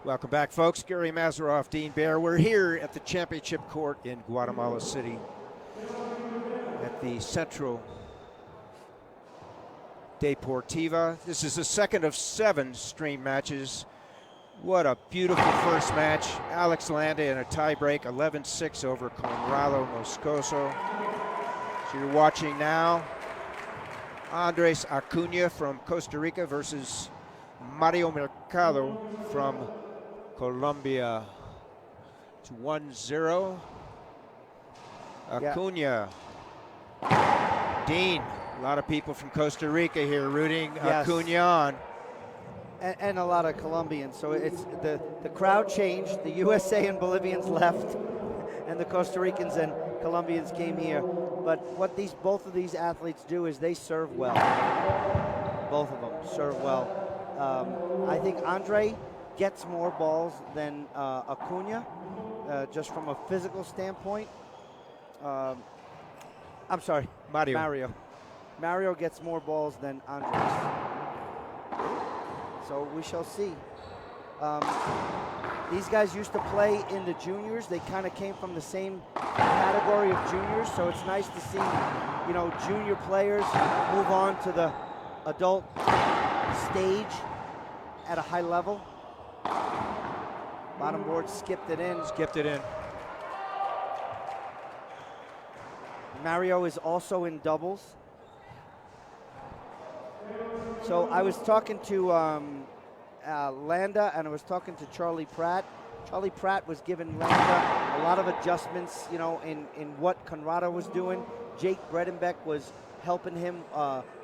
Welcome back, folks. Gary Mazeroff, Dean Baer. We're here at the championship court in Guatemala City at the Centro Deportiva. This is the second of 7 stream matches. What a beautiful first match. Alex Landa in a tiebreak, 11-6 over Conrado Moscoso. So you're watching now Andrés Acuña from Costa Rica versus Mario Mercado from Colombia. It's 1-0. Acuña. Dean, a lot of people from Costa Rica here rooting Acuña on. And a lot of Colombians. So it's the crowd changed. The USA and Bolivians left, and the Costa Ricans and Colombians came here. But what both of these athletes do is they serve well. Both of them serve well. I think Andre gets more balls than Acuña, just from a physical standpoint. I'm sorry, Mario. Mario gets more balls than Andres. So we shall see. These guys used to play in the juniors. They kind of came from the same category of juniors, so it's nice to see, junior players move on to the adult stage at a high level. Bottom board skipped it in. Mario is also in doubles. So I was talking to Landa, and I was talking to Charlie Pratt. Charlie Pratt was giving Landa a lot of adjustments, in what Conrado was doing. Jake Bredenbeck was helping him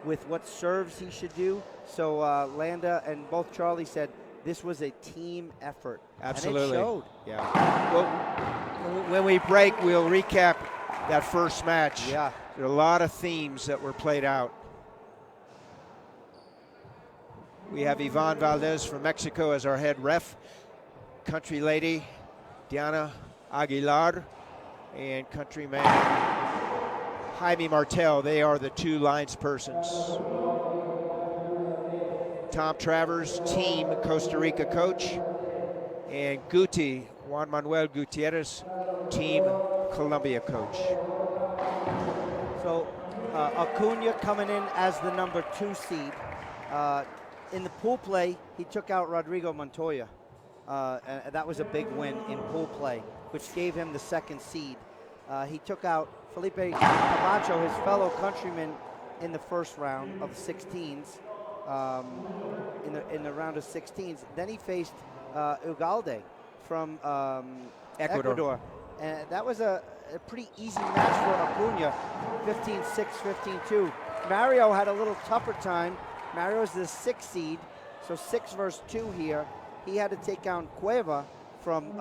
with what serves he should do. So Landa and both Charlie said this was a team effort. Absolutely. And it showed. Yeah. Well, when we break, we'll recap that first match. Yeah. There are a lot of themes that were played out. We have Yvonne Valdez from Mexico as our head ref. Country lady, Diana Aguilar, and countryman Jaime Martel. They are the 2 lines persons. Tom Travers, team Costa Rica coach, and Guti, Juan Manuel Gutierrez, team Colombia coach. So Acuña coming in as the number 2 seed. In the pool play, he took out Rodrigo Montoya. And that was a big win in pool play, which gave him the 2nd seed. He took out Felipe Camacho, his fellow countryman, in the first round of 16s, in the round of 16s. Then he faced Ugalde from Ecuador. And that was a pretty easy match for Acuña, 15-6, 15-2. Mario had a little tougher time. Mario's the 6th seed, so 6 versus 2 here. He had to take down Cueva from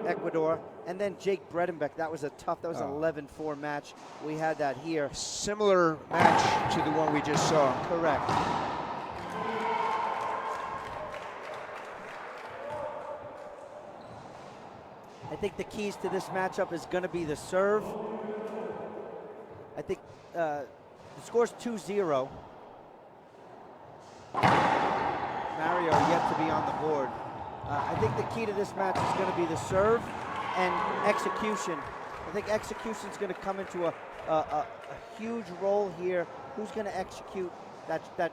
Ecuador, and then Jake Bredenbeck. That was an 11-4 match. We had that here. Similar match to the one we just saw. Correct. I think the keys to this matchup is going to be the serve. I think the score's 2-0. Mario yet to be on the board. I think the key to this match is going to be the serve and execution. I think execution is going to come into a huge role here. Who's going to execute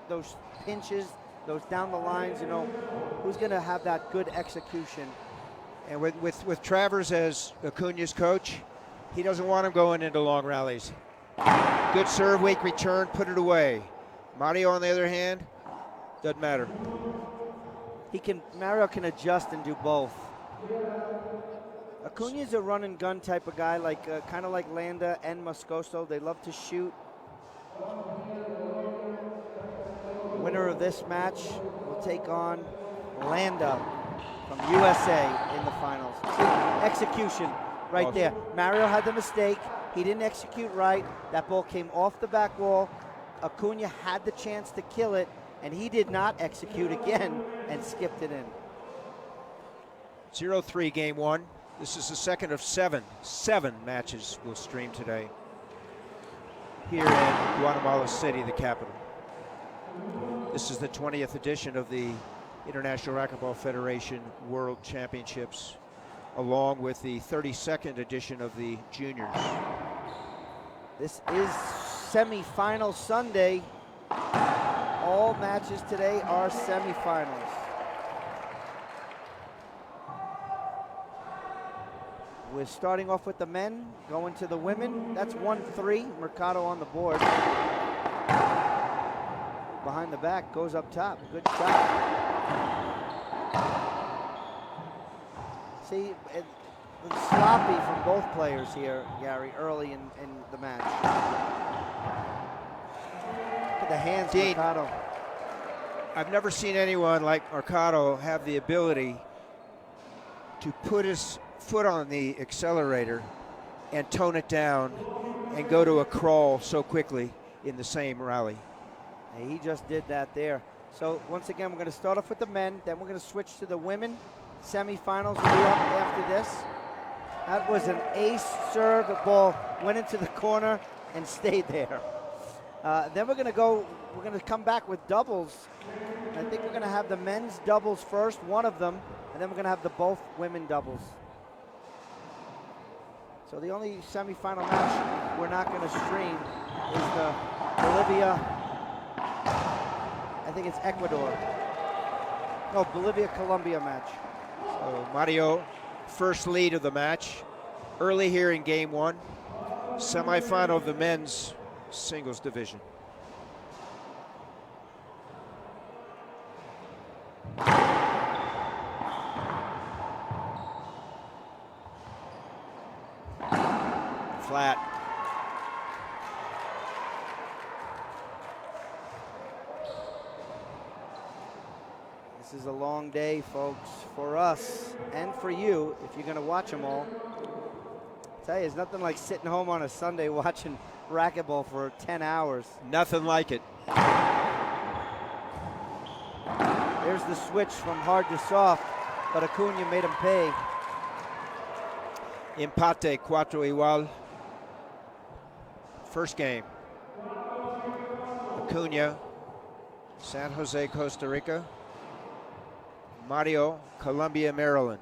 those pinches, those down the lines? Who's going to have that good execution? And with Travers as Acuña's coach, he doesn't want him going into long rallies. Good serve, weak return, put it away. Mario, on the other hand, doesn't matter. Mario can adjust and do both. Acuña's a run and gun type of guy, kind of like Landa and Moscoso. They love to shoot. Winner of this match will take on Landa from USA in the finals. See, execution right there. Mario had the mistake. He didn't execute right. That ball came off the back wall. Acuña had the chance to kill it, and he did not execute again and skipped it in. 0-3 game 1. This is the second of 7 matches we'll stream today here in Guatemala City, the capital. This is the 20th edition of the International Racquetball Federation World Championships, along with the 32nd edition of the juniors. This is semifinal Sunday. All matches today are semifinals. We're starting off with the men, going to the women. That's 1-3, Mercado on the board. Behind the back, goes up top, good shot. See, it's sloppy from both players here, Gary, early in the match. Look at the hands, Dean, Mercado. I've never seen anyone like Mercado have the ability to put his foot on the accelerator and tone it down and go to a crawl so quickly in the same rally. And he just did that there. So once again, we're going to start off with the men, then we're going to switch to the women. Semifinals will be up after this. That was an ace serve. The ball went into the corner and stayed there. Then we're going to come back with doubles. I think we're going to have the men's doubles first, one of them, and then we're going to have the both women doubles. So the only semifinal match we're not going to stream is the Bolivia, I think it's Ecuador. No, Bolivia-Colombia match. So Mario, first lead of the match. Early here in game one. Semifinal of the men's singles division. Flat. This is a long day, folks, for us and for you if you're going to watch them all. I tell you, it's nothing like sitting home on a Sunday watching racquetball for 10 hours. Nothing like it. There's the switch from hard to soft, but Acuña made him pay. Empate, 4 igual. First game. Acuña, San Jose, Costa Rica. Mario, Colombia, Maryland.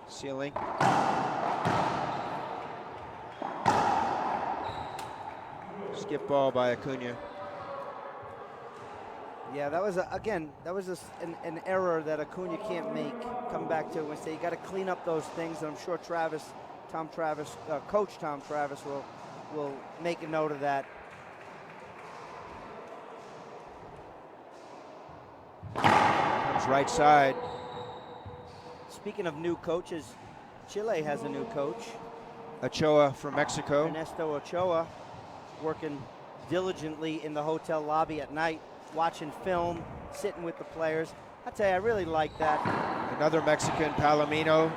Ceiling. Skip ball by Acuña. Yeah, that was, an error that Acuña can't make. Come back to it and say, you got to clean up those things, and I'm sure Coach Tom Travis will make a note of that. Comes right side. Speaking of new coaches, Chile has a new coach. Ochoa from Mexico. Ernesto Ochoa, working diligently in the hotel lobby at night, watching film, sitting with the players. I tell you, I really like that. Another Mexican, Palomino,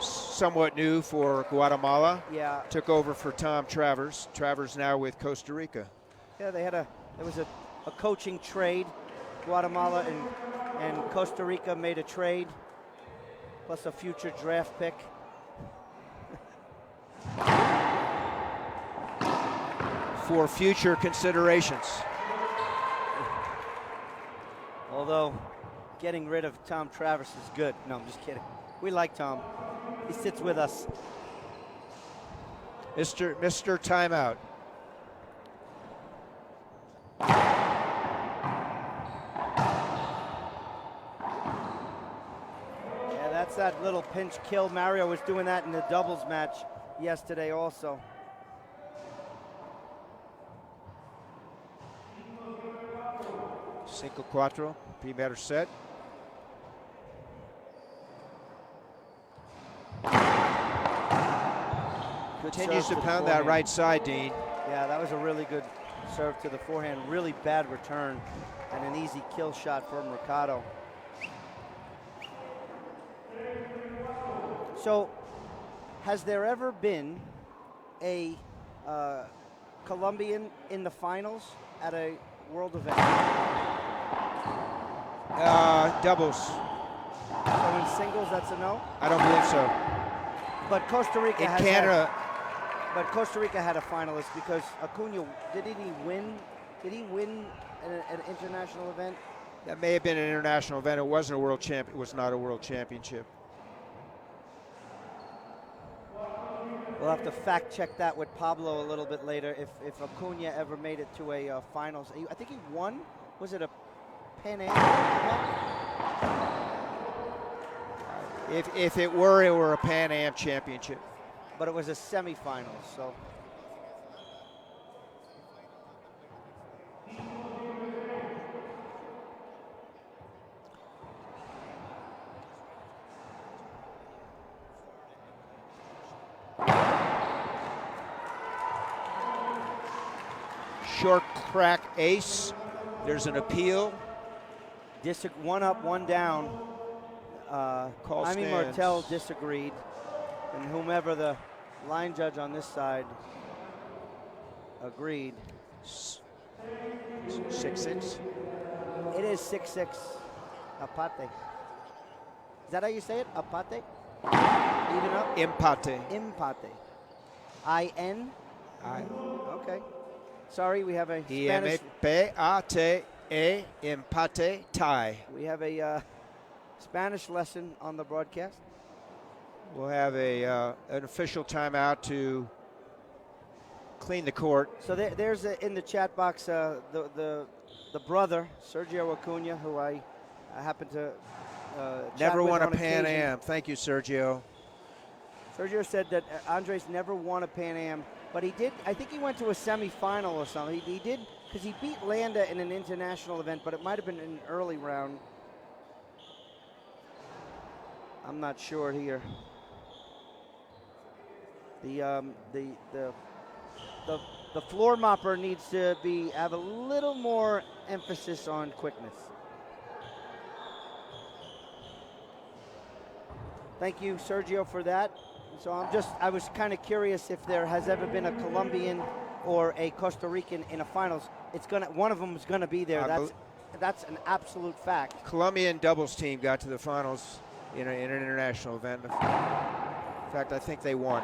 somewhat new for Guatemala. Yeah. Took over for Tom Travers. Travers now with Costa Rica. Yeah, there was a coaching trade. Guatemala and Costa Rica made a trade, plus a future draft pick. For future considerations. Although getting rid of Tom Travers is good. No, I'm just kidding. We like Tom. He sits with us. Mr. Timeout. Yeah, that's that little pinch kill. Mario was doing that in the doubles match yesterday also. Cinco cuatro, primer set. Continues to pound that right side, Dean. Yeah, that was a really good serve to the forehand. Really bad return and an easy kill shot for Mercado. So, has there ever been a Colombian in the finals at a world event? Doubles. So in singles, that's a no? I don't believe so. But Costa Rica in has Canada. But Costa Rica had a finalist because Acuña, didn't he win? Did he win an international event? That may have been an international event. It wasn't a world champ. It was not a world championship. We'll have to fact check that with Pablo a little bit later if Acuña ever made it to a finals. I think he won. Was it a Pan Am event? If it were a Pan Am championship. But it was a semifinal, so. Short crack ace. There's an appeal. One up, one down. Call Jaime stands. Martel disagreed, and whomever the line judge on this side agreed. 6-6. It is 6-6. Apate. Is that how you say it? Apate? Even up? Empate. Empate. I-N? Okay. Sorry, we have a Spanish. E-M-P-A-T-E, empate, tie. We have a Spanish lesson on the broadcast. We'll have an official timeout to clean the court. So there's in the chat box the brother, Sergio Acuña, who I happen to Never won a Pan occasion. Am. Thank you, Sergio. Sergio said that Andres never won a Pan Am, but he did. I think he went to a semifinal or something. He did, because he beat Landa in an international event, but it might have been in an early round. I'm not sure here. The floor mopper needs to have a little more emphasis on quickness. Thank you, Sergio, for that. So I was kind of curious if there has ever been a Colombian or a Costa Rican in a finals. One of them is gonna be there. That's an absolute fact. Colombian doubles team got to the finals in an international event. In fact, I think they won.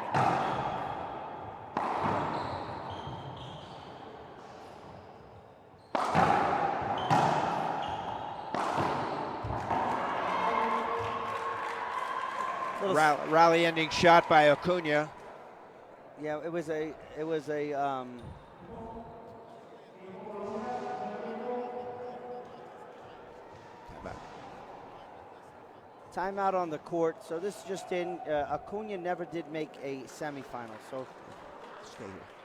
Rally ending shot by Acuña. Yeah, it was a timeout on the court. So this is just in. Acuña never did make a semifinal. So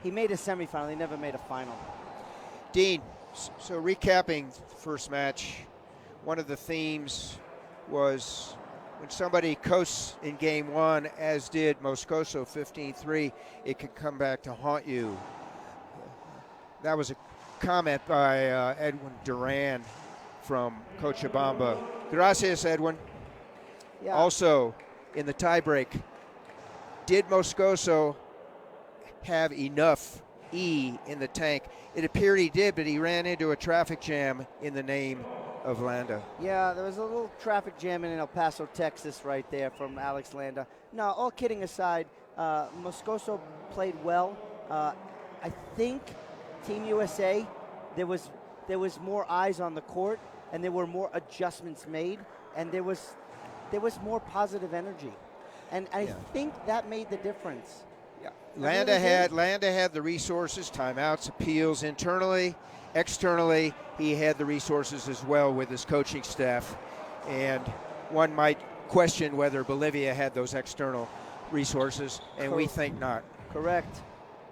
he made a semifinal. He never made a final. Dean, so recapping the first match, one of the themes was when somebody coasts in game one, as did Moscoso 15-3, it can come back to haunt you. That was a comment by Edwin Duran from Cochabamba. Gracias, Edwin. Yeah. Also, in the tiebreak, did Moscoso have enough E in the tank? It appeared he did, but he ran into a traffic jam in the name of Landa. Yeah, there was a little traffic jam in El Paso, Texas right there from Alex Landa. No, all kidding aside, Moscoso played well. I think Team USA, there was more eyes on the court, and there were more adjustments made, and there was more positive energy. And I think that made the difference. Yeah. Landa had the resources, timeouts, appeals internally. Externally, he had the resources as well with his coaching staff. And one might question whether Bolivia had those external resources, and we think not. Correct.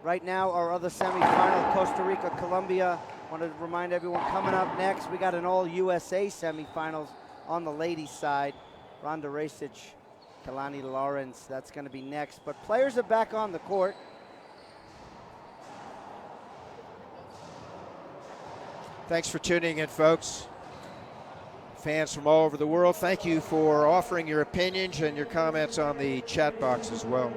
Right now, our other semifinal, Costa Rica, Colombia. Want to remind everyone, coming up next, we got an all-USA semifinals on the ladies' side. Ronda Rasic, Kalani Lawrence, that's going to be next. But players are back on the court. Thanks for tuning in, folks. Fans from all over the world, thank you for offering your opinions and your comments on the chat box as well.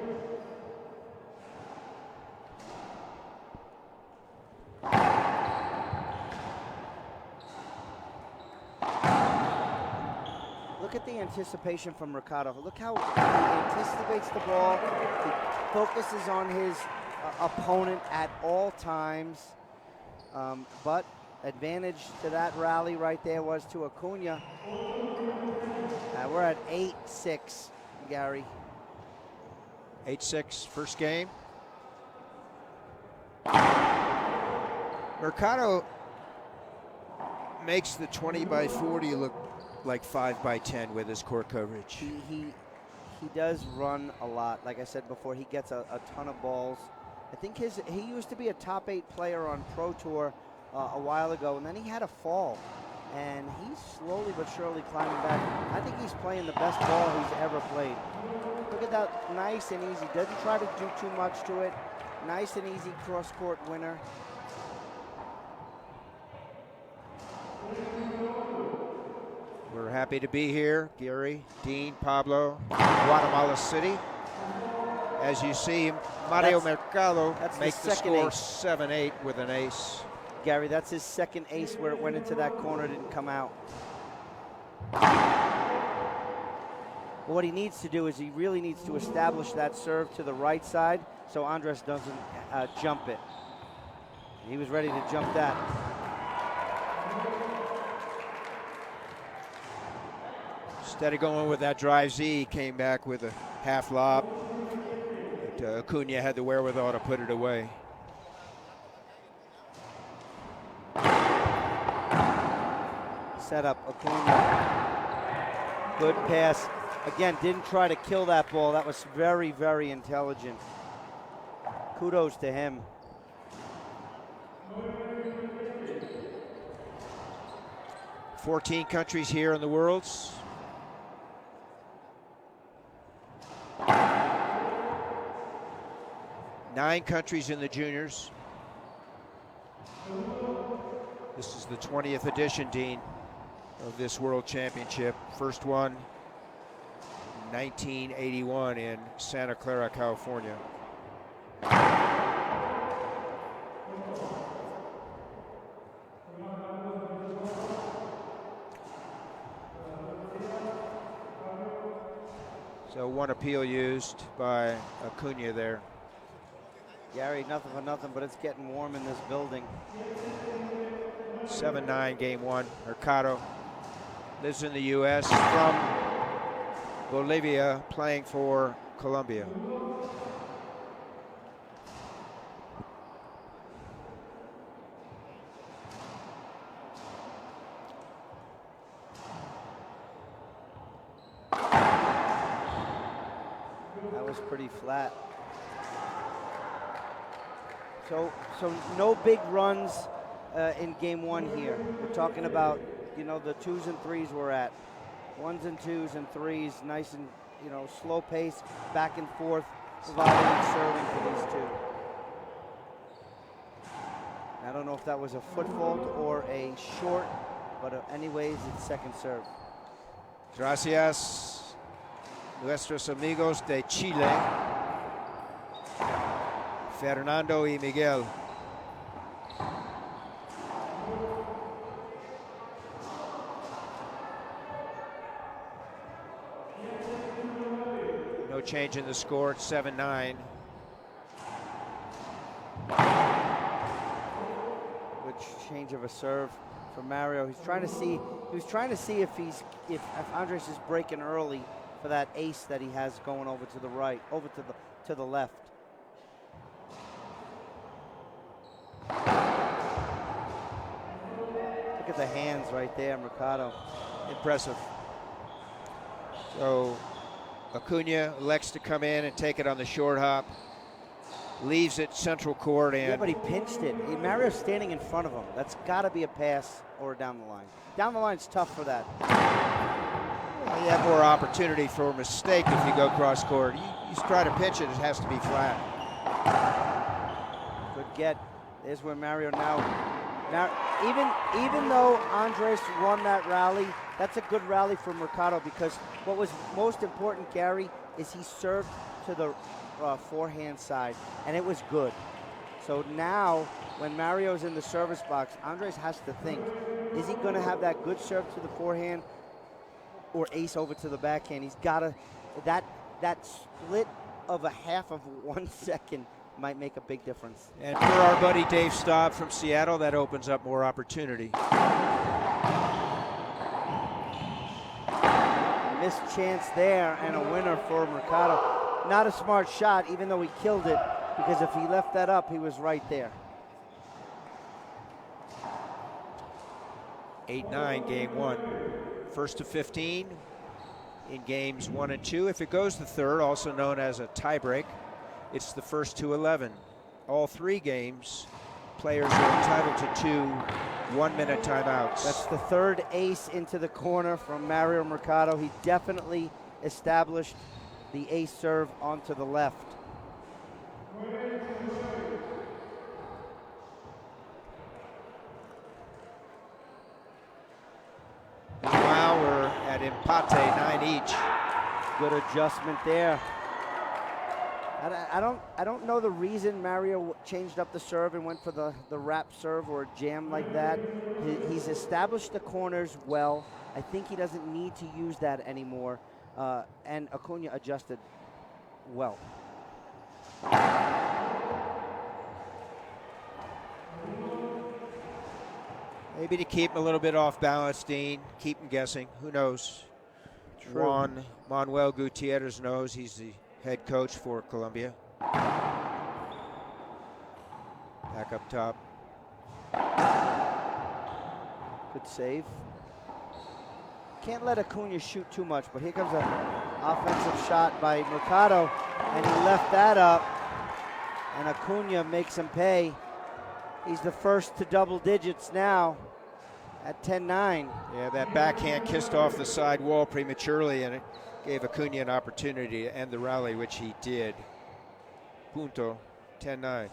Look at the anticipation from Mercado. Look how he anticipates the ball. He focuses on his opponent at all times. But advantage to that rally right there was to Acuña. We're at 8-6, Gary. 8-6, first game. Mercado makes the 20x40 look like 5x10 with his court coverage. He does run a lot. Like I said before, he gets a ton of balls. I think he used to be a top 8 player on Pro Tour a while ago, and then he had a fall. And he's slowly but surely climbing back. I think he's playing the best ball he's ever played. Look at that, nice and easy. Doesn't try to do too much to it. Nice and easy cross-court winner. We're happy to be here, Gary, Dean, Pablo, Guatemala City. As you see, Mario Mercado make the score 7-8 with an ace. Gary, that's his second ace where it went into that corner, didn't come out. What he needs to do is he really needs to establish that serve to the right side so Andres doesn't jump it. He was ready to jump that. Instead of going with that drive Z, he came back with a half lob. But Acuña had the wherewithal to put it away. Set up Acuña. Good pass. Again, didn't try to kill that ball. That was very, very intelligent. Kudos to him. "14 countries here in the Worlds. Nine countries in the juniors. This is the 20th edition, Dean, of this World Championship. First one, 1981 in Santa Clara, California. So one appeal used by Acuña there. Gary, nothing for nothing, but it's getting warm in this building. 7-9 game one. Mercado lives in the U.S. from Bolivia, playing for Colombia. That was pretty flat. So no big runs in game one here. We're talking about, you know, the 2s and 3s we're at. 1s and 2s and 3s, nice and, you know, slow pace, back and forth, providing and serving for these two. I don't know if that was a foot fault or a short, but anyways, it's second serve. Gracias, nuestros amigos de Chile, Fernando y Miguel. No change in the score at 7-9. Good change of a serve for Mario. He's trying to see. He was trying to see if Andres is breaking early for that ace that he has going over to the right, over to the left. Look at the hands right there, Mercado. Impressive. So Acuña elects to come in and take it on the short hop. Leaves it central court, and yeah, but he pinched it. Mario's standing in front of him. That's got to be a pass or down the line. Down the line's tough for that. Well, you have more opportunity for a mistake if you go cross court. You try to pitch it, it has to be flat. Good get. There's where Mario now, even though Andres won that rally, that's a good rally for Mercado, because what was most important, Gary, is he served to the forehand side, and it was good. So now, when Mario's in the service box, Andres has to think, is he going to have that good serve to the forehand or ace over to the backhand? He's got to, that split of a half of 1 second might make a big difference. And for our buddy Dave Staub from Seattle, that opens up more opportunity. Missed chance there, and a winner for Mercado. Not a smart shot, even though he killed it, because if he left that up, he was right there. 8-9, game one. First to 15 in games 1 and 2. If it goes the third, also known as a tiebreak, it's the first to 11. All 3 games, players are entitled to 2 one-minute timeouts. That's the third ace into the corner from Mario Mercado. He definitely established the ace serve onto the left. Meanwhile, we're at empate, 9 each. Good adjustment there. I don't know the reason Mario changed up the serve and went for the wrap serve or a jam like that. He's established the corners well. I think he doesn't need to use that anymore. And Acuña adjusted well. Maybe to keep him a little bit off balance, Dean. Keep him guessing. Who knows? True. Juan Manuel Gutierrez knows. He's the head coach for Colombia. Back up top. Good save. Can't let Acuña shoot too much, but here comes an offensive shot by Mercado, and he left that up, and Acuña makes him pay. He's the first to double digits now at 10-9. Yeah, that backhand kissed off the side wall prematurely, and it gave Acuña an opportunity to end the rally, which he did. Punto, 10-9.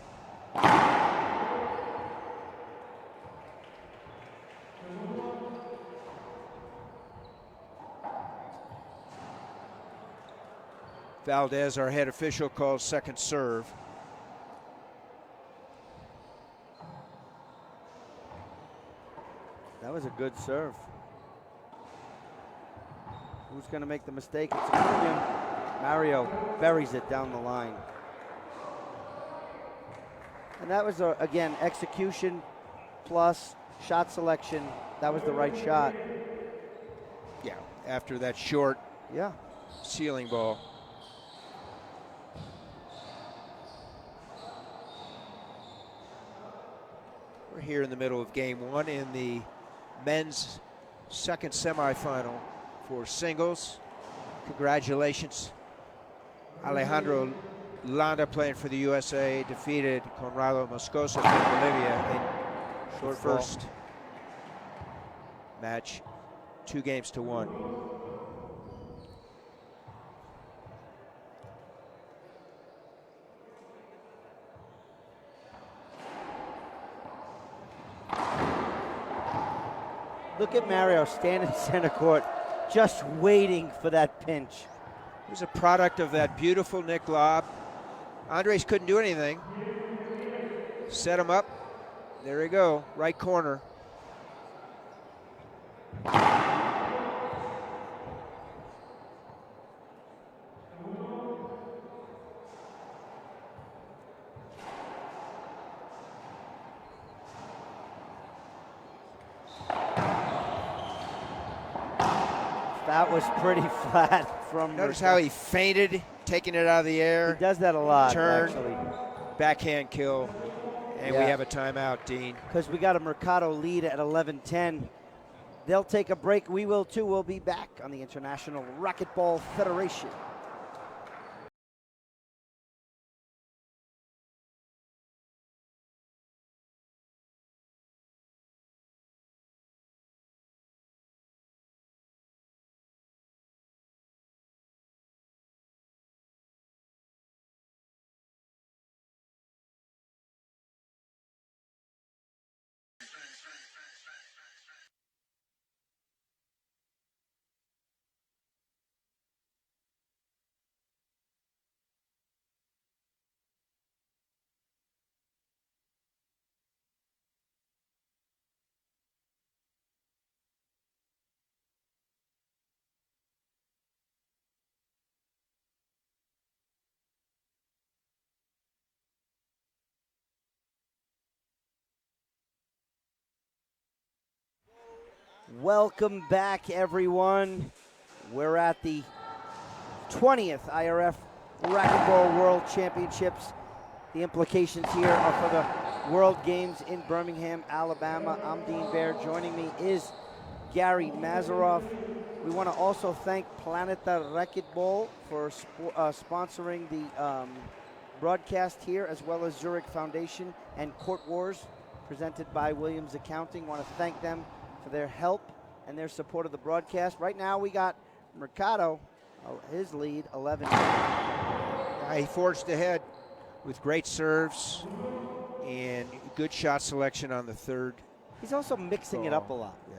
Valdez, our head official, calls second serve. That was a good serve. Who's going to make the mistake? It's Acuña. Mario buries it down the line. And that was, again, execution plus shot selection. That was the right shot. Yeah, after that short ceiling ball. We're here in the middle of game one in the men's second semifinal for singles. Congratulations. Alejandro Landa, playing for the USA, defeated Conrado Moscoso from Bolivia in short first match, 2-1. Look at Mario standing center court, just waiting for that pinch. It was a product of that beautiful Nick lob. Andrés couldn't do anything. Set him up. There you go, right corner. That was pretty flat from Notice how he feinted, taking it out of the air. He does that a lot, Turn, actually. backhand kill, and we have a timeout, Dean. Because we got a Mercado lead at 11-10. They'll take a break. We will too. We'll be back on the International Racquetball Federation. Welcome back, everyone. We're at the 20th IRF Racquetball World Championships. The implications here are for the World Games in Birmingham, Alabama. I'm Dean Baer. Joining me is Gary Mazeroff. We want to also thank Planeta Racquetball for sponsoring the broadcast here, as well as Zurich Foundation and Court Wars, presented by Williams Accounting. Want to thank them for their help and their support of the broadcast. Right now we got Mercado, his lead, 11. He forged ahead with great serves and good shot selection on the third. He's also mixing it up a lot. Yeah.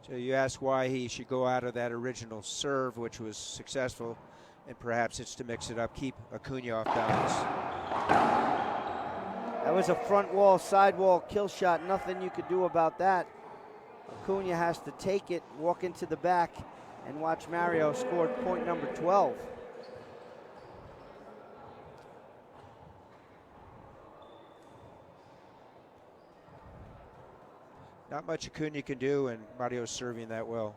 So you ask why he should go out of that original serve, which was successful, and perhaps it's to mix it up, keep Acuña off balance. That was a front wall, side wall kill shot. Nothing you could do about that. Acuña has to take it, walk into the back, and watch Mario score point number 12. Not much Acuña can do, and Mario's serving that well.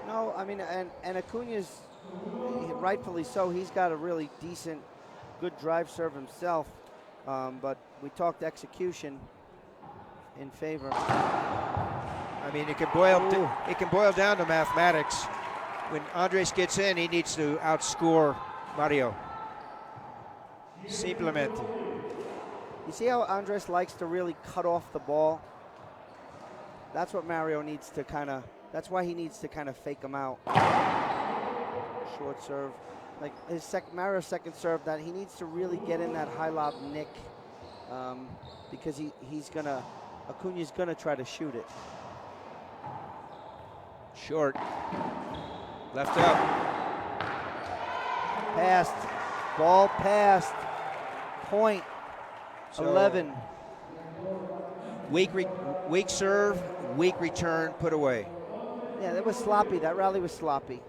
No, I mean, and Acuña's, rightfully so, he's got a really decent, good drive serve himself, but we talked execution in favor. I mean, it can boil down to mathematics. When Andrés gets in, he needs to outscore Mario. Simplemente. You see how Andrés likes to really cut off the ball? That's what Mario needs to that's why he needs to kind of fake him out. Short serve. Like Mario's second serve, that he needs to really get in that high lob nick, because Acuña's gonna try to shoot it. Short. Left up. Passed. Ball passed. Point. So 11. Weak serve, weak return, put away. Yeah, that was sloppy. That rally was sloppy.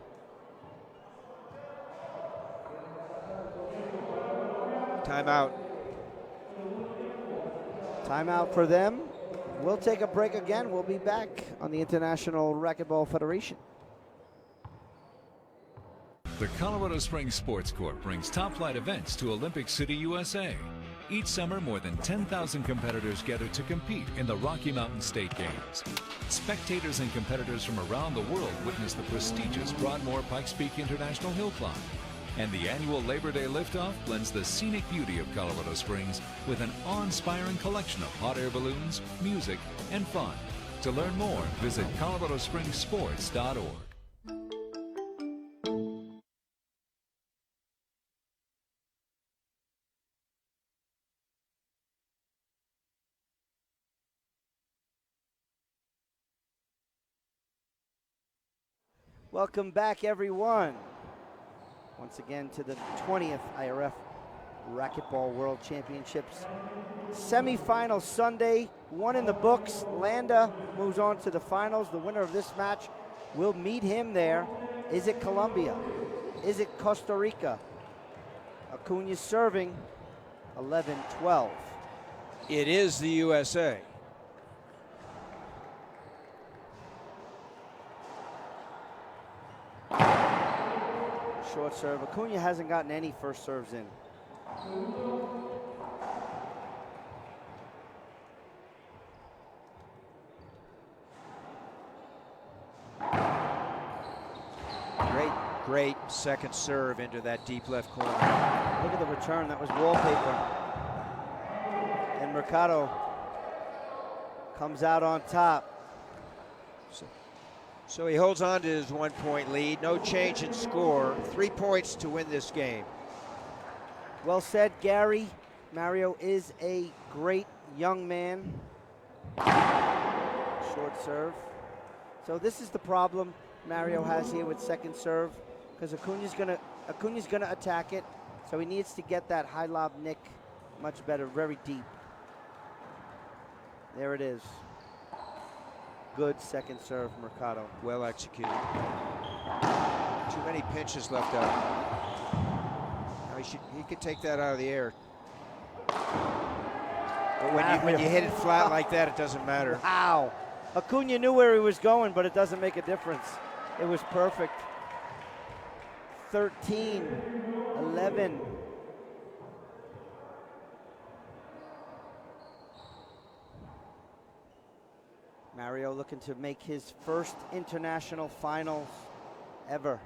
Timeout. Timeout for them. We'll take a break again. We'll be back on the International Racquetball Federation. The Colorado Springs Sports Corp brings top-flight events to Olympic City, USA. Each summer, more than 10,000 competitors gather to compete in the Rocky Mountain State Games. Spectators and competitors from around the world witness the prestigious Broadmoor Pikes Peak International Hill Climb. And the annual Labor Day liftoff blends the scenic beauty of Colorado Springs with an awe-inspiring collection of hot air balloons, music, and fun. To learn more, visit coloradospringssports.org. Welcome back, everyone, once again to the 20th IRF Racquetball World Championships. Semifinal Sunday, one in the books. Landa moves on to the finals. The winner of this match will meet him there. Is it Colombia? Is it Costa Rica? Acuña serving 11-12. It is the USA. Short serve. Acuña hasn't gotten any first serves in. Great second serve into that deep left corner. Look at the return. That was wallpaper. And Mercado comes out on top. So he holds on to his 1-point lead. No change in score. 3 points to win this game. Well said, Gary. Mario is a great young man. Short serve. So this is the problem Mario has here with second serve, because Acuña's gonna attack it. So he needs to get that high lob nick much better, very deep. There it is. Good second serve, Mercado. Well executed. Too many pinches left out. Now he could take that out of the air. But when you hit it flat like that, it doesn't matter. Wow. Acuña knew where he was going, but it doesn't make a difference. It was perfect. 13, 11. Mario looking to make his first international finals ever.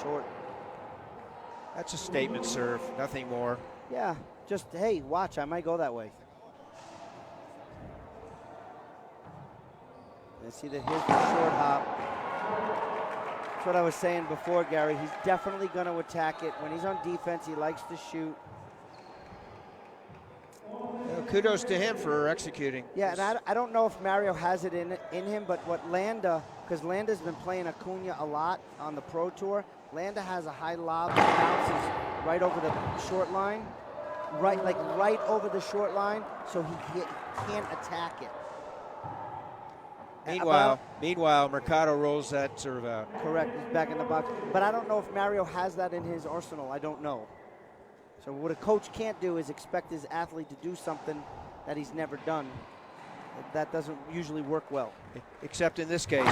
Short. That's a statement serve, nothing more. Yeah, just, hey, watch, I might go that way. And see that here's the short hop. That's what I was saying before, Gary. He's definitely going to attack it. When he's on defense, he likes to shoot. Kudos to him for executing. Yeah, and I don't know if Mario has it in him, but what Landa, because Landa's been playing Acuña a lot on the Pro Tour, Landa has a high lob that bounces right over the short line, right over the short line, so he can't attack it. Meanwhile, Mercado rolls that serve out. Correct, he's back in the box. But I don't know if Mario has that in his arsenal. I don't know. So what a coach can't do is expect his athlete to do something that he's never done. That doesn't usually work well. Except in this case,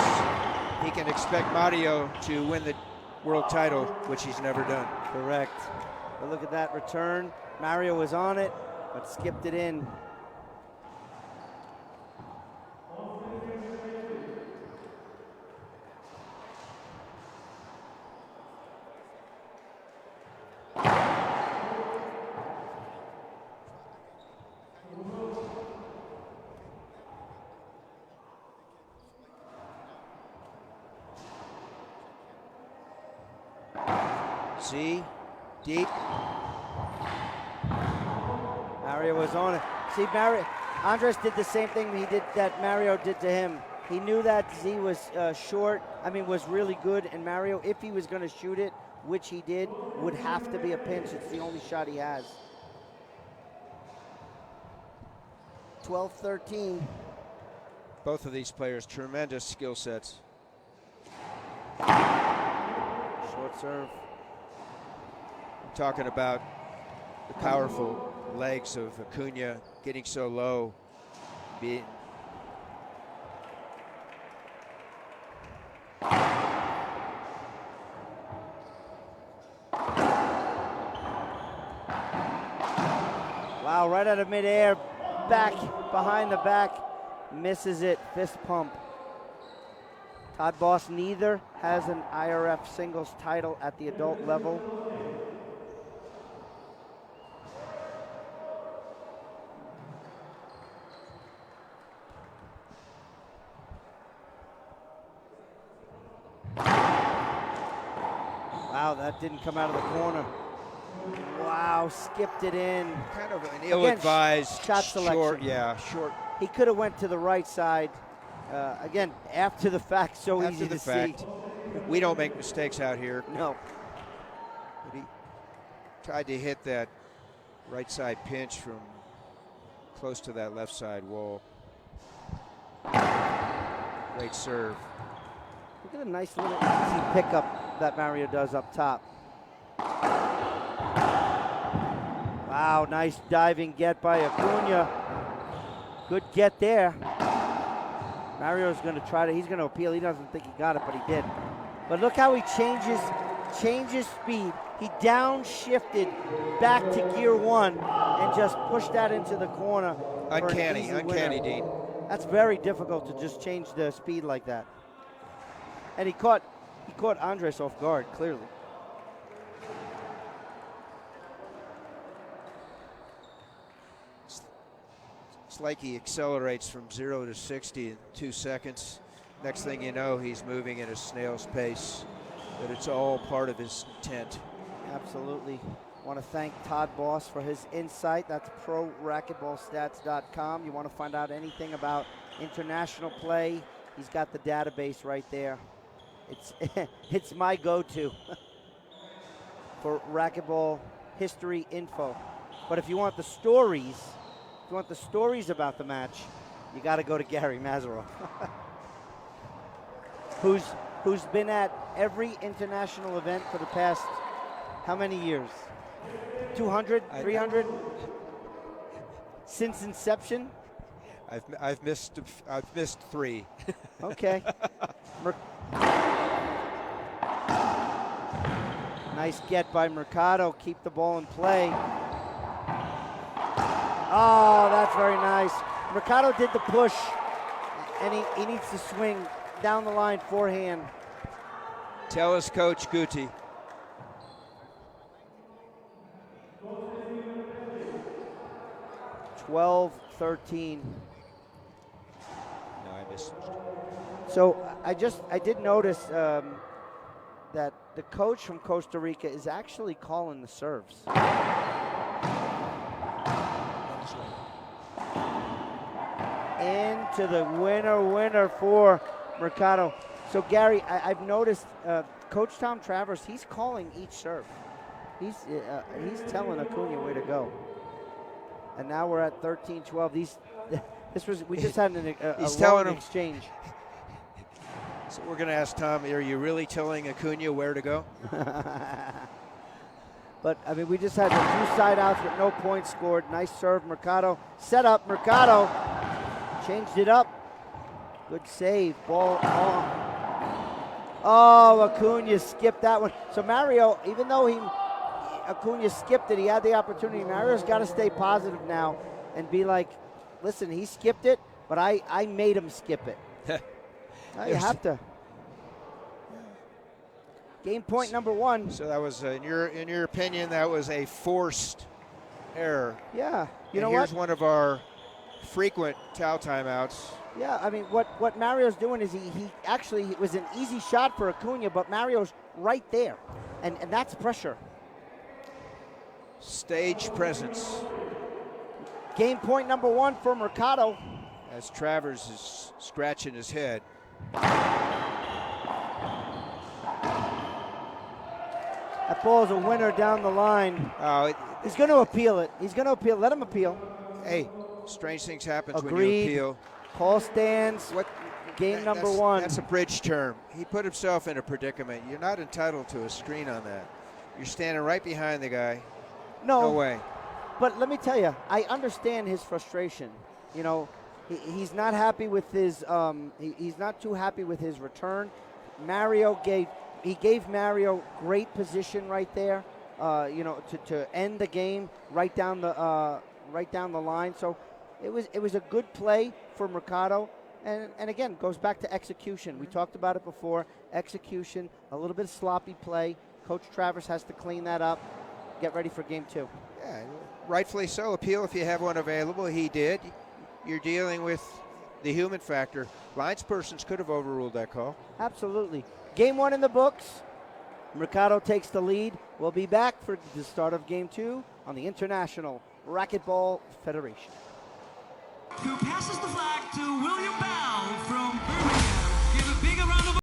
he can expect Mario to win the world title, which he's never done. Correct. But look at that return. Mario was on it, but skipped it in. See, deep. Mario was on it. See, Andres did the same thing that Mario did to him. He knew that Z was was really good, and Mario, if he was going to shoot it, which he did, would have to be a pinch. It's the only shot he has. 12-13. Both of these players, tremendous skill sets. Short serve. Talking about the powerful legs of Acuña getting so low. Wow, right out of midair, back, behind the back, misses it, fist pump. Todd Boss neither has an IRF singles title at the adult level. Wow, that didn't come out of the corner. Wow, skipped it in. Kind of an ill-advised shot selection. Short. He could have went to the right side. Again, after the fact, so After easy the to fact. see. We don't make mistakes out here. No. But he tried to hit that right side pinch from close to that left side wall. Great serve. Look at the nice little easy pickup that Mario does up top. Wow, nice diving get by Acuña. Good get there. Mario's going to try to, he's going to appeal. He doesn't think he got it, but he did. But look how he changes speed. He downshifted back to gear one and just pushed that into the corner. Uncanny, Dean. That's very difficult to just change the speed like that. And he caught Andres off guard, clearly. It's like he accelerates from 0 to 60 in 2 seconds. Next thing you know, he's moving at a snail's pace. But it's all part of his intent. Absolutely. Want to thank Todd Boss for his insight. That's ProRacquetballStats.com. You want to find out anything about international play, he's got the database right there. It's my go-to for racquetball history info. But if you want the stories, about the match, you got to go to Gary Mazeroff, who's been at every international event for the past how many years? 200, 300 since inception? I've missed 3. Okay. Nice get by Mercado. Keep the ball in play. Oh, that's very nice. Mercado did the push, and he needs to swing down the line forehand. Tell us, Coach Guti. 12-13. No, I missed. So I did notice that the coach from Costa Rica is actually calling the serves. Into the winner for Mercado. So Gary, I've noticed Coach Tom Travers, he's calling each serve. He's telling Acuña where to go. And now we're at 13-12. We just had a long exchange. So we're going to ask Tom, are you really telling Acuña where to go? But, I mean, we just had a few side outs with no points scored. Nice serve, Mercado. Set up, Mercado. Changed it up. Good save. Ball on. Oh, Acuña skipped that one. So Mario, even though Acuña skipped it, he had the opportunity. Mario's got to stay positive now and be like, listen, he skipped it, but I made him skip it. You have to. Game point number 1. So that was, in your opinion, that was a forced error. Yeah. You and know here's what? one of our frequent Tao timeouts. Yeah, I mean, what Mario's doing is he actually, it was an easy shot for Acuña, but Mario's right there, and that's pressure. Stage presence. Game point number 1 for Mercado. As Travers is scratching his head. That ball is a winner down the line. Oh, He's going to appeal it. He's going to appeal. Let him appeal. Hey, strange things happen when Agreed. you appeal. Call stands. Game number 1. That's a bridge term. He put himself in a predicament. You're not entitled to a screen on that. You're standing right behind the guy. No way. But let me tell you, I understand his frustration. You know, he's not happy with his. He's not too happy with his return. He gave Mario great position right there. You know, to end the game right down the line. So it was a good play for Mercado. And again, goes back to execution. We talked about it before. Execution, a little bit of sloppy play. Coach Travers has to clean that up. Get ready for game 2. Yeah, rightfully so. Appeal if you have one available. He did. You're dealing with the human factor. Linespersons could have overruled that call. Absolutely. Game 1 in the books. Mercado takes the lead. We'll be back for the start of game 2 on the International Racquetball Federation. Who passes the flag to William Bell from Birmingham. Give a big round of applause.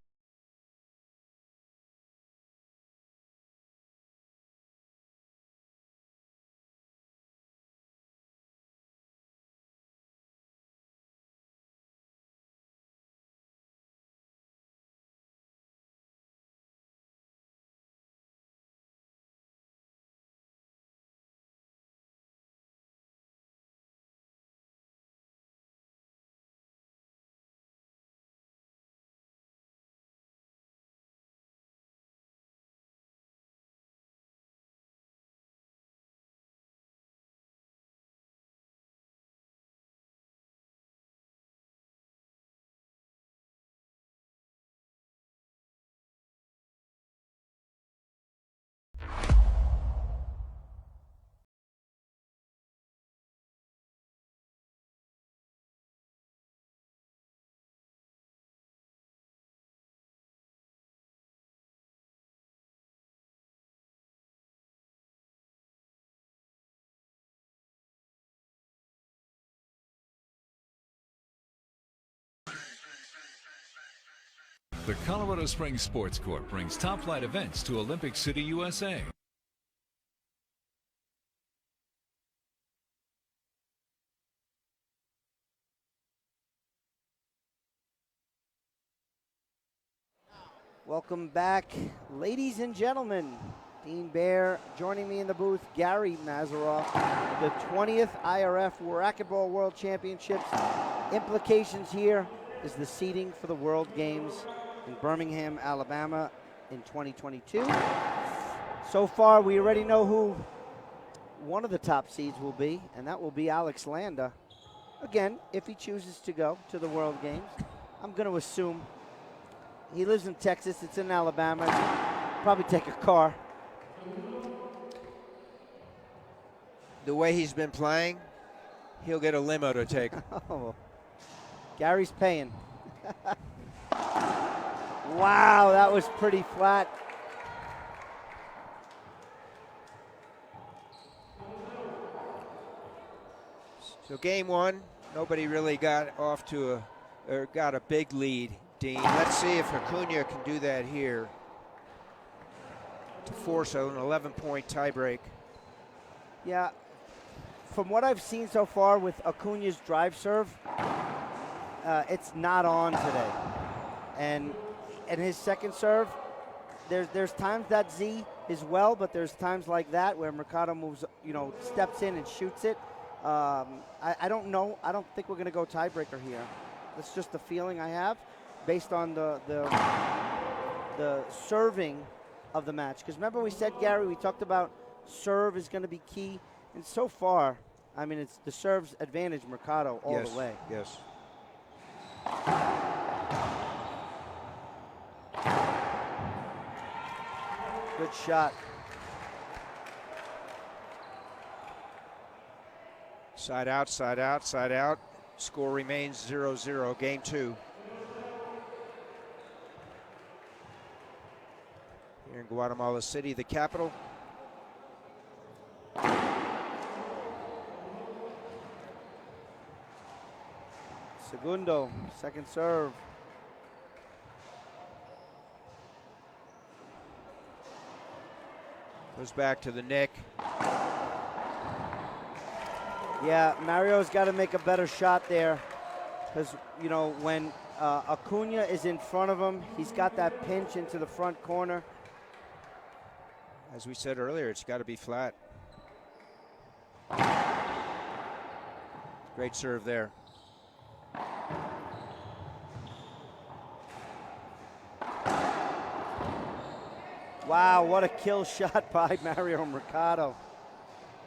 The Colorado Springs Sports Court brings top-flight events to Olympic City, USA. Welcome back, ladies and gentlemen. Dean Baer joining me in the booth. Gary Mazeroff, the 20th IRF Racquetball World Championships implications here is the seeding for the World Games in Birmingham, Alabama in 2022. So far, we already know who one of the top seeds will be, and that will be Alex Landa. Again, if he chooses to go to the World Games, I'm going to assume he lives in Texas. It's in Alabama. He'll probably take a car. The way he's been playing, he'll get a limo to take. Oh, Gary's paying. Wow, that was pretty flat. So game one, nobody really got off to got a big lead, Dean. Let's see if Acuña can do that here to force an 11-point tiebreak. Yeah, from what I've seen so far with Acuña's drive serve, it's not on today. And his second serve, there's times that Z is well, but there's times like that where Mercado moves, steps in and shoots it. I don't know. I don't think we're going to go tiebreaker here. That's just the feeling I have based on the serving of the match. Because remember we said, Gary, we talked about serve is going to be key. And so far, I mean, it's the serve's advantage Mercado all the way. Yes. Good shot. Side out, side out, side out. Score remains 0-0, game two. Here in Guatemala City, the capital. Segundo, second serve. Goes back to the Nick. Yeah, Mario's got to make a better shot there because, when Acuña is in front of him, he's got that pinch into the front corner. As we said earlier, it's got to be flat. Great serve there. Wow, what a kill shot by Mario Mercado.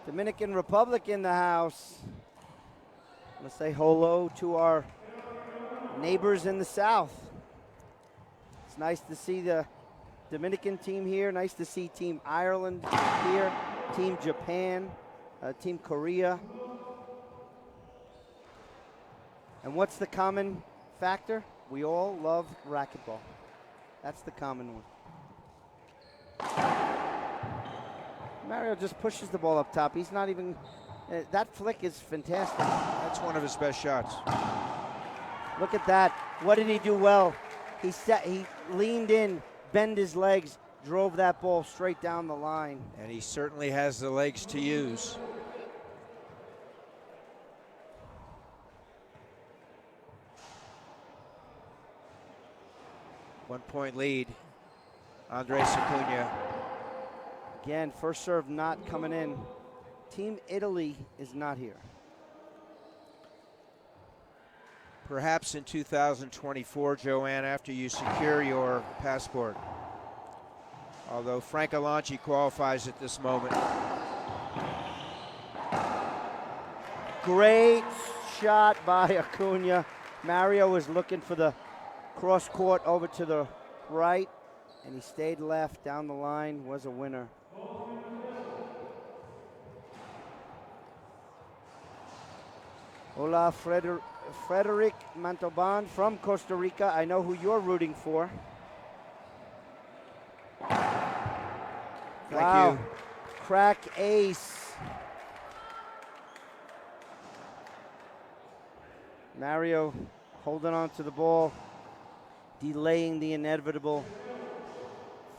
Dominican Republic in the house. Let's say hello to our neighbors in the south. It's nice to see the Dominican team here. Nice to see Team Ireland here, Team Japan, Team Korea. And what's the common factor? We all love racquetball. That's the common one. Mario just pushes the ball up top. He's not even, that flick is fantastic. That's one of his best shots. Look at that. What did he do well? He leaned in, bent his legs, drove that ball straight down the line. And he certainly has the legs to use. One-point lead. Andrés Acuña. Again, first serve not coming in. Team Italy is not here. Perhaps in 2024, Joanne, after you secure your passport. Although Frank Alanchi qualifies at this moment. Great shot by Acuña. Mario was looking for the cross court over to the right, and he stayed left down the line, was a winner. Hola, Frederic Mantoban from Costa Rica. I know who you're rooting for. Thank you. Crack ace. Mario holding on to the ball, delaying the inevitable.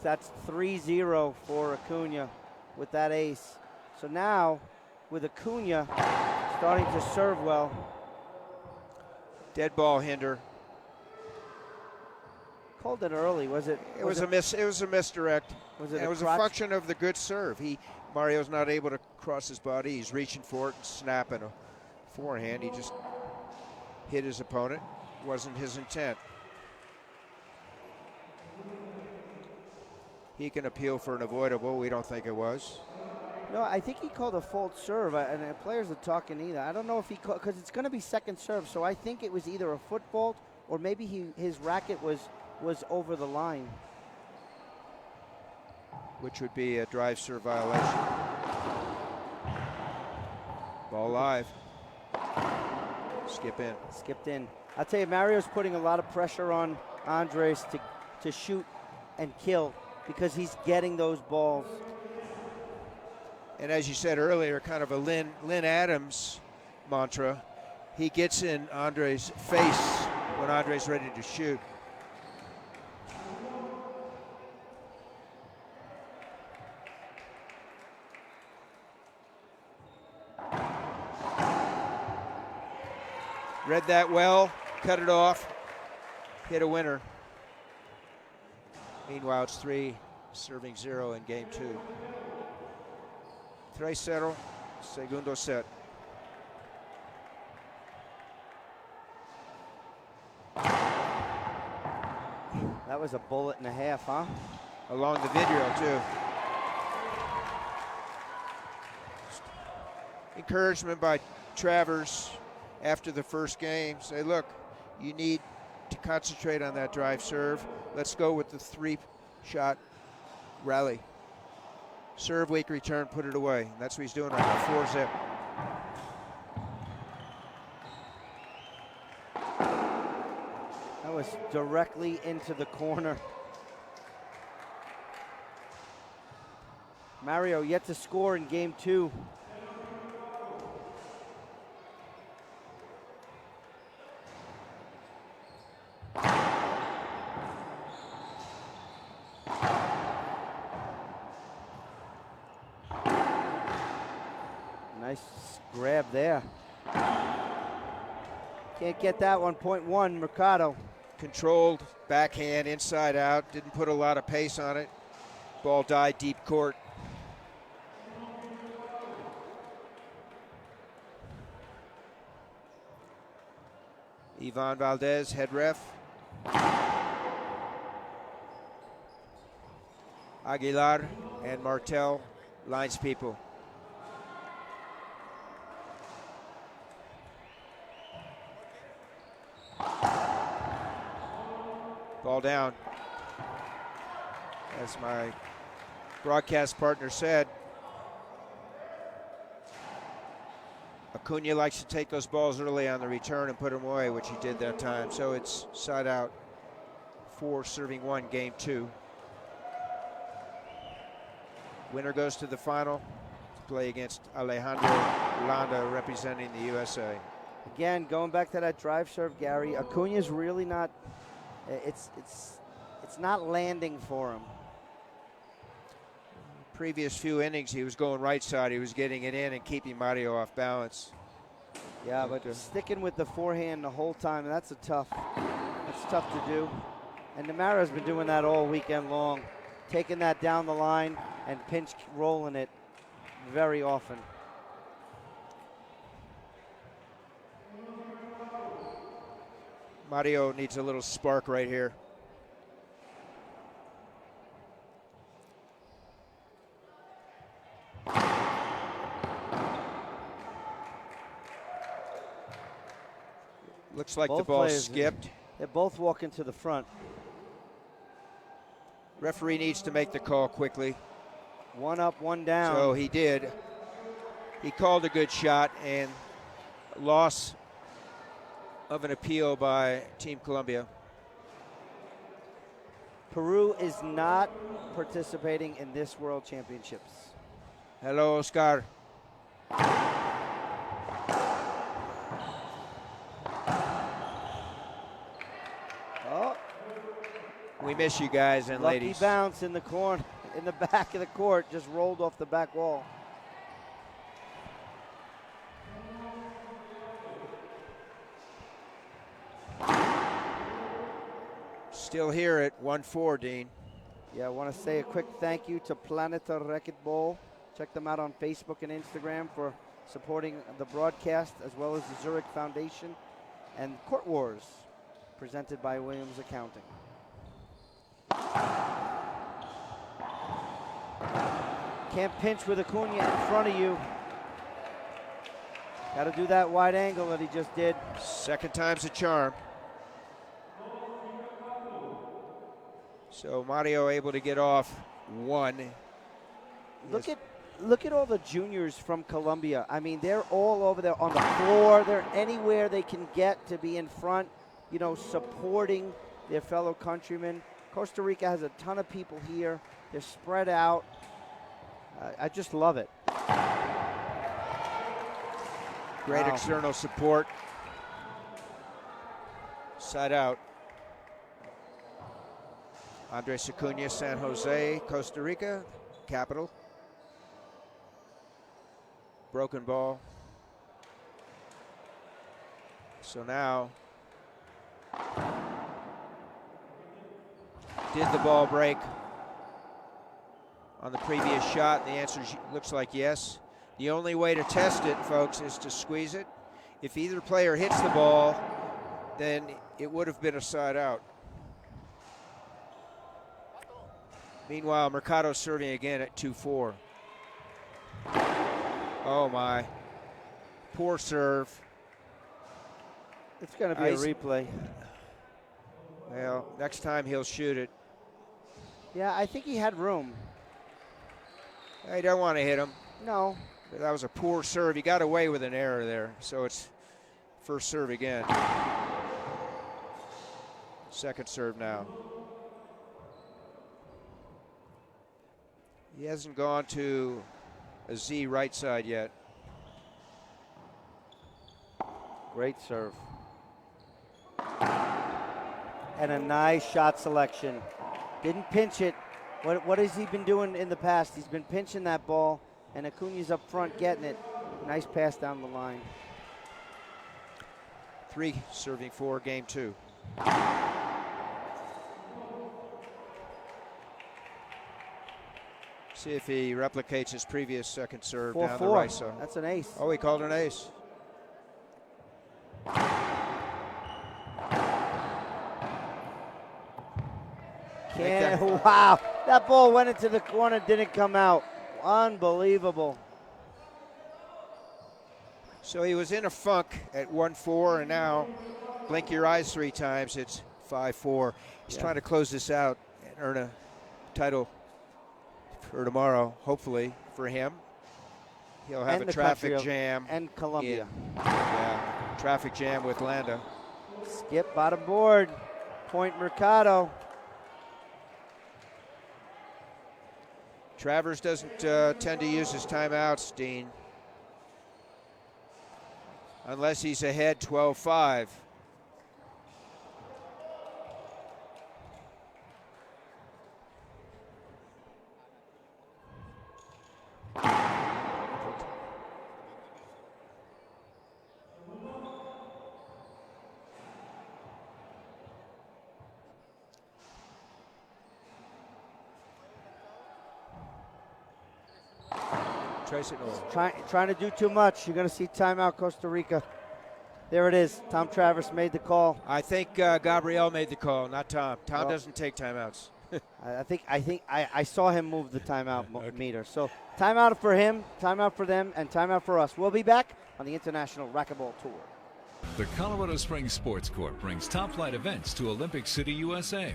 That's 3-0 for Acuña with that ace. So now, with Acuña starting to serve well. Dead ball hinder. Called it early, was it? It was a misdirect. Was it? It was a function of the good serve. Mario's not able to cross his body. He's reaching for it and snapping a forehand. He just hit his opponent. Wasn't his intent. He can appeal for an avoidable. We don't think it was. No, I think he called a fault serve, and the players are talking either. I don't know if he called, because it's going to be second serve, so I think it was either a foot fault or maybe his racket was over the line. Which would be a drive serve violation. Ball live. Skip in. Skipped in. I'll tell you, Mario's putting a lot of pressure on Andres to shoot and kill because he's getting those balls. And as you said earlier, kind of a Lynn Adams mantra. He gets in Andres' face when Andres ready to shoot. Read that well, cut it off, hit a winner. Meanwhile, it's 3 serving 0 in game 2. 3-0, segundo set. That was a bullet and a half, huh? Along the video, too. Encouragement by Travers after the first game. Say, look, you need to concentrate on that drive serve. Let's go with the 3-shot rally. Serve weak, return, put it away. And that's what he's doing right now, 4-zip. That was directly into the corner. Mario yet to score in game 2. Nice grab there. Can't get that 1.1, Mercado. Controlled backhand, inside out. Didn't put a lot of pace on it. Ball died deep court. Ivan Valdez, head ref. Aguilar and Martel, lines people. Ball down. As my broadcast partner said, Acuña likes to take those balls early on the return and put them away, which he did that time. So it's side out, 4 serving 1, game 2. Winner goes to the final to play against Alejandro Landa, representing the USA. Again, going back to that drive serve, Gary, Acuña's really not. It's not landing for him. Previous few innings, he was going right side. He was getting it in and keeping Mario off balance. Yeah, but sticking with the forehand the whole time, that's tough to do. And Namara's been doing that all weekend long, taking that down the line and pinch rolling it very often. Mario needs a little spark right here. Looks like the ball skipped. They're both walking to the front. Referee needs to make the call quickly. One up, one down. So he did. He called a good shot, and loss of an appeal by Team Colombia. Peru is not participating in this World Championships. Hello, Oscar. Oh, we miss you guys and lucky ladies. Bounce in the corner, in the back of the court, just rolled off the back wall. Still here at 1-4, Dean. Yeah, I want to say a quick thank you to Planeta Racquetball. Check them out on Facebook and Instagram for supporting the broadcast, as well as the Zurich Foundation. and Court Wars, presented by Williams Accounting. Can't pinch with Acuña in front of you. Got to do that wide angle that he just did. Second time's a charm. So Mario able to get off one. Look at all the juniors from Colombia. I mean, they're all over there on the floor. They're anywhere they can get to be in front, you know, supporting their fellow countrymen. Costa Rica has a ton of people here. They're spread out. I just love it. Great Wow. external support. Side out. Andrés Acuña, San Jose, Costa Rica, capital. Broken ball. So now, did the ball break on the previous shot? The answer looks like yes. The only way to test it, folks, is to squeeze it. If either player hits the ball, then it would have been a side out. Meanwhile, Mercado serving again at 2-4. Oh my, poor serve. It's going to be a replay. Well, next time he'll shoot it. Yeah, I think he had room. I don't want to hit him. No. That was a poor serve. He got away with an error there. So it's first serve again. Second serve now. He hasn't gone to a Z right side yet. Great serve. And a nice shot selection. Didn't pinch it. What has he been doing in the past? He's been pinching that ball, and Acuña's up front getting it. Nice pass down the line. 3 serving 4, game 2. See if he replicates his previous second serve down the right side. That's an ace. Oh, he called an ace. Wow, that ball went into the corner, didn't come out. Unbelievable. So he was in a funk at 1-4, and now blink your eyes 3 times, it's 5-4. He's trying to close this out and earn a title for tomorrow, hopefully, for him. He'll have a traffic jam. And Colombia. Yeah, traffic jam with Landa. Skip bottom board. Point Mercado. Travers doesn't tend to use his timeouts, Dean. Unless he's ahead 12-5. Trace it over. Trying to do too much. You're going to see timeout Costa Rica. There it is. Tom Travers made the call. I think Gabriel made the call, not Tom. Tom doesn't take timeouts. I saw him move the timeout meter. So timeout for him, timeout for them, and timeout for us. We'll be back on the International Racquetball Tour. The Colorado Springs Sports Corp brings top-flight events to Olympic City, USA.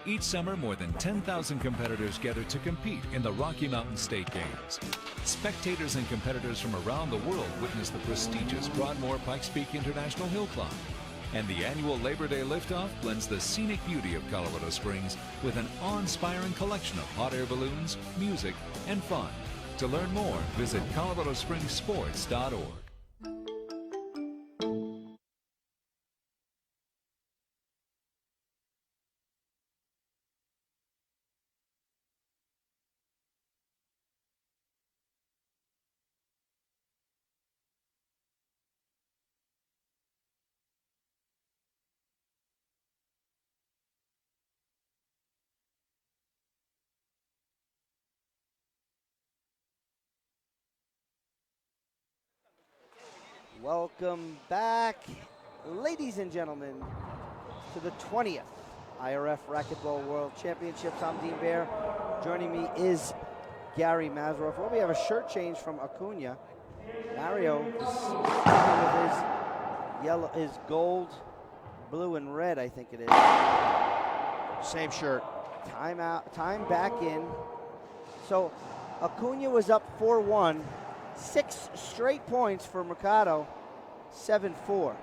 Each summer, more than 10,000 competitors gather to compete in the Rocky Mountain State Games. Spectators and competitors from around the world witness the prestigious Broadmoor Pikes Peak International Hill Climb. And the annual Labor Day liftoff blends the scenic beauty of Colorado Springs with an awe-inspiring collection of hot air balloons, music, and fun. To learn more, visit coloradospringsports.org. Welcome back. ladies and gentlemen, to the 20th IRF Racquetball World Championships. I'm Dean Bear. Joining me is Gary Mazurov. Well, we have a shirt change from Acuña. Mario is with his yellow, his gold, blue, and red, I think it is. Same shirt. Time out, time back in. So Acuña was up 4-1, 6 straight points for Mercado, 7-4.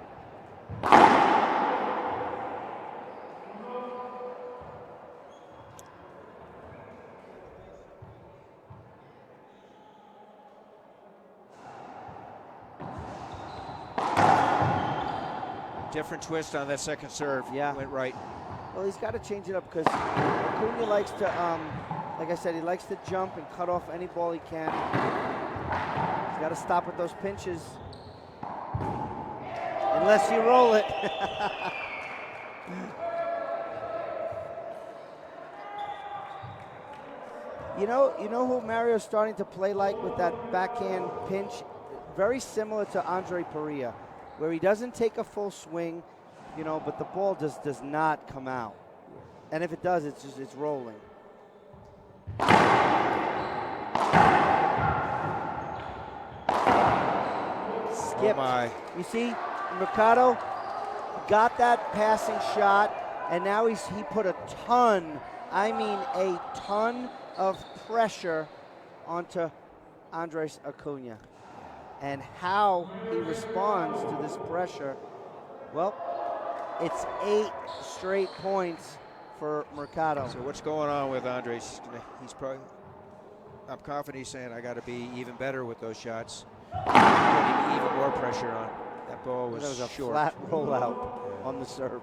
Different twist on that second serve. Yeah. Went right. Well, he's got to change it up because Acuña likes to, like I said, he likes to jump and cut off any ball he can. He's got to stop with those pinches. Unless you roll it. You know who Mario's starting to play like with that backhand pinch? Very similar to Andre Perea, where he doesn't take a full swing, but the ball does not come out. And if it does, it's rolling. Skip. Oh my. You see, Mercado got that passing shot, and now he put a ton, I mean a ton of pressure onto Andrés Acuña. And how he responds to this pressure, well, it's 8 straight points for Mercado. So what's going on with Andres? He's probably, I'm confident he's saying I got to be even better with those shots. Putting even more pressure on. That ball was, that was a short. flat rollout on the serve.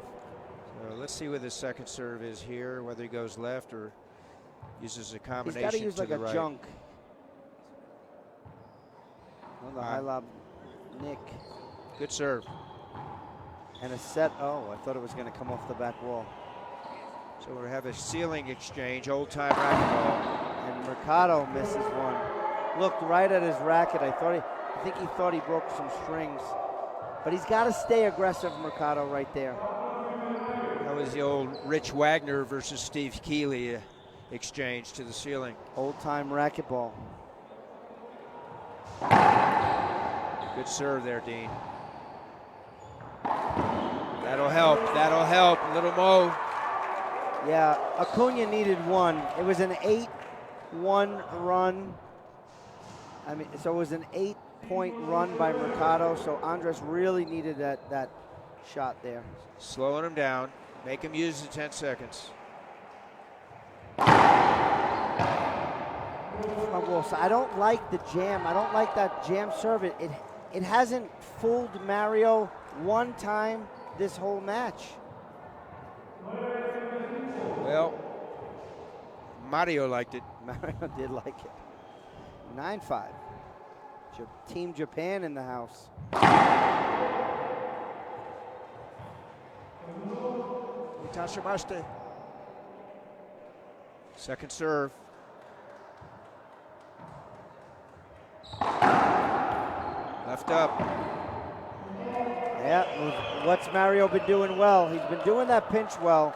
So let's see what his second serve is here, whether he goes left or uses a combination. He's got to use like a right. junk. On the high lob, Nick. Good serve. And a set. Oh, I thought it was going to come off the back wall. So we have a ceiling exchange, old time racquetball. And Mercado misses one. Looked right at his racket. I think he thought he broke some strings. But he's got to stay aggressive, Mercado, right there. That was the old Rich Wagner versus Steve Keeley exchange to the ceiling. Old time racquetball. Good serve there, Dean. That'll help. That'll help. Little Mo. Yeah, Acuña needed one. It was an 8-1 run. So it was an 8-point run by Mercado. So Andres really needed that shot there. Slowing him down. Make him use the 10 seconds. I don't like the jam. I don't like that jam serve. It hasn't fooled Mario one time this whole match. Well, Mario liked it. Mario did like it. 9-5. Team Japan in the house. Second serve. Left up. Yeah, what's Mario been doing well? He's been doing that pinch well,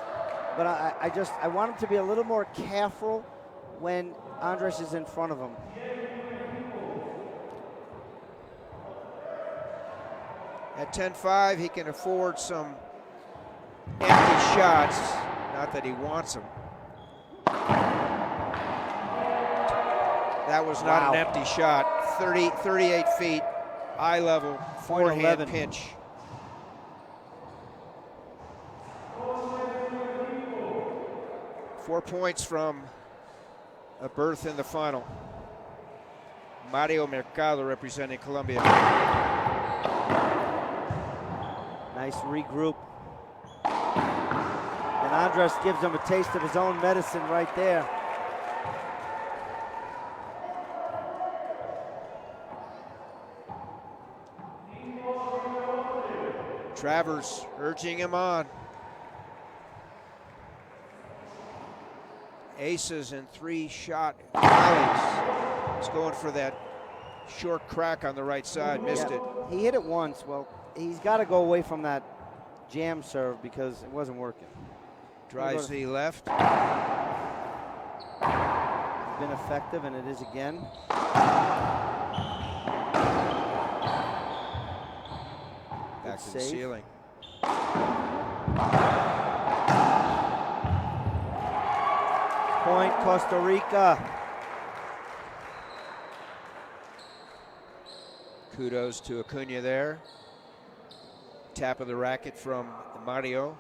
but I want him to be a little more careful when Andres is in front of him. At 10-5, he can afford some empty shots. Not that he wants them. That was not an empty shot. 38 feet, eye level, forehand pinch. Four points from a berth in the final. Mario Mercado representing Colombia. Nice regroup. And Andres gives him a taste of his own medicine right there. Travers urging him on. Aces and 3-shot volleys. He's going for that short crack on the right side, missed it. He hit it once. Well, he's got to go away from that jam serve because it wasn't working. Drives the left. It's been effective, and it is again. Back to the save. ceiling. Point Costa Rica. Kudos to Acuña there. Tap of the racket from Mario.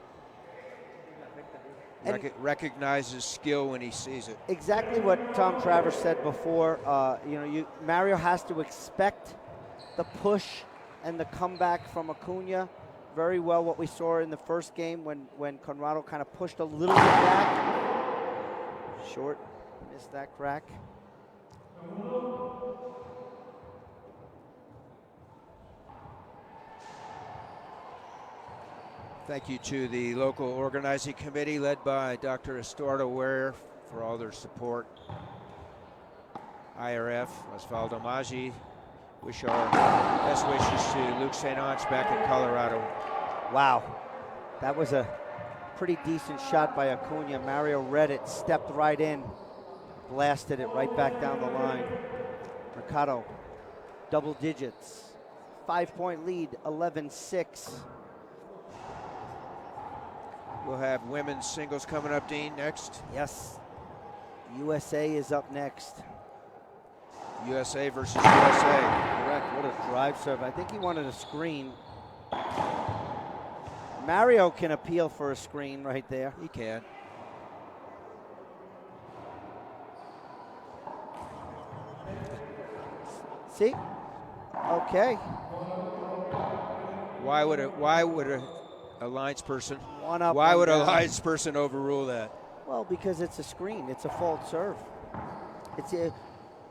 Recognizes skill when he sees it. Exactly what Tom Travers said before. Mario has to expect the push and the comeback from Acuña. Very well what we saw in the first game when Conrado kind of pushed a little bit back. Short, missed that crack. Thank you to the local organizing committee led by Dr. Estuardo Ware for all their support. IRF, Osvaldo Maggi. Wish our best wishes to Luke St. Ange back in Colorado. Wow, that was a pretty decent shot by Acuña. Mario read it, stepped right in, blasted it right back down the line. Mercado, double digits. 5-point lead, 11-6. We'll have women's singles coming up, Dean, next. Yes, USA is up next. USA versus USA. Correct, what a drive serve. I think he wanted a screen. Mario can appeal for a screen right there. He can. See? Okay. Why would a alliance person? One up, why one would a down. alliance person overrule that? Well, because it's a screen. It's a fault serve. It's a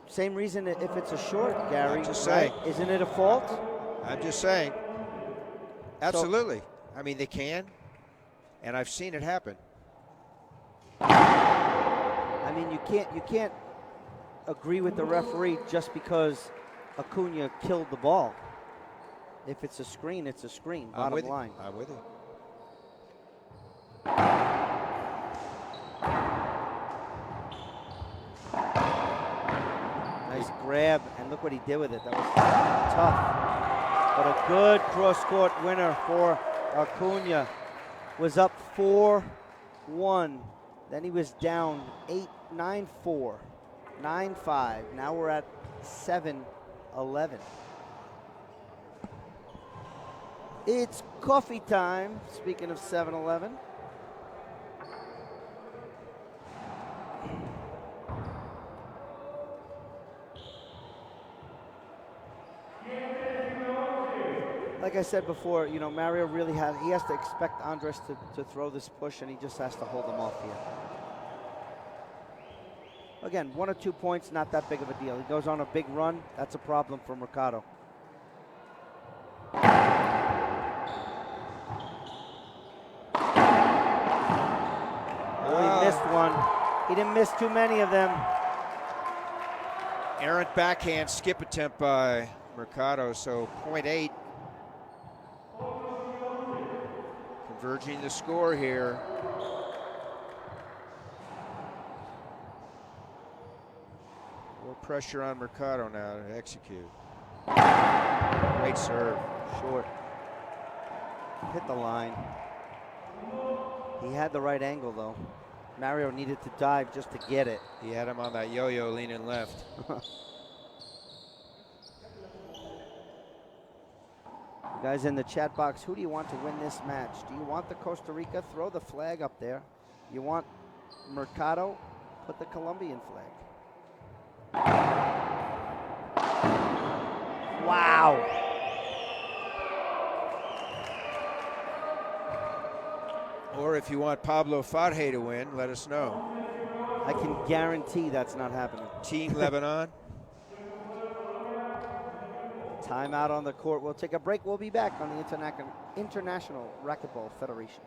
same reason if it's a short, Gary. I'm just right? saying. Isn't it a fault? I'm just saying. Absolutely. I mean, they can, and I've seen it happen. I mean, you can't agree with the referee just because Acuña killed the ball. If it's a screen, it's a screen. Bottom line. I'm with you. Nice grab, and look what he did with it. That was tough. But a good cross-court winner for Acuña. Was up 4-1. Then he was down 9-4, 9-5. Now we're at 7-11. It's coffee time, speaking of 7-Eleven. Like I said before, Mario really has to expect Andrés to throw this push, and he just has to hold him off here. Again, 1 or 2 points, not that big of a deal. He goes on a big run, that's a problem for Mercado. Oh, he missed one. He didn't miss too many of them. Errant backhand skip attempt by Mercado, so 0.8. Converging the score here. More pressure on Mercado now to execute. Great serve. Short. Hit the line. He had the right angle, though. Mario needed to dive just to get it. He had him on that yo-yo leaning left. You guys in the chat box, who do you want to win this match? Do you want the Costa Rica? Throw the flag up there. You want Mercado? Put the Colombian flag. Wow. Or if you want Pablo Farge to win, let us know. I can guarantee that's not happening. Team Lebanon. Timeout on the court. We'll take a break. We'll be back on the International Racquetball Federation.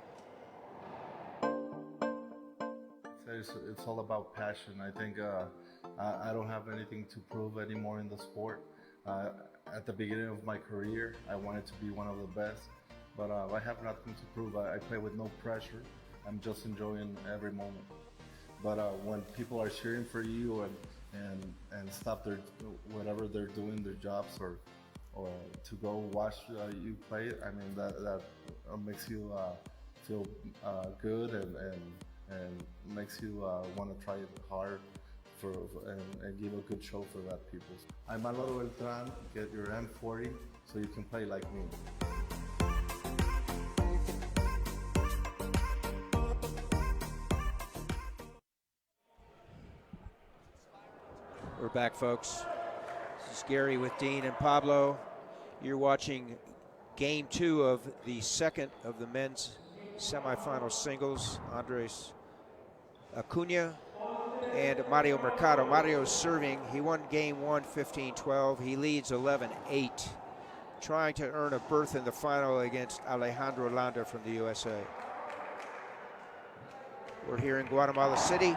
It's all about passion. I think I don't have anything to prove anymore in the sport. At the beginning of my career, I wanted to be one of the best, but I have nothing to prove. I play with no pressure. I'm just enjoying every moment. But when people are cheering for you and stop their whatever they're doing, their jobs, or to go watch you play, I mean that makes you feel good and makes you want to try it hard and give a good show for that people. I'm Álvaro Beltrán. Get your M40 so you can play like me. We're back, folks. This is Gary with Dean and Pablo. You're watching game 2 of the second of the men's semifinal singles. Andrés Acuña and Mario Mercado. Mario's serving. He won game 1, 15-12. He leads 11-8, trying to earn a berth in the final against Alejandro Landa from the USA. We're here in Guatemala City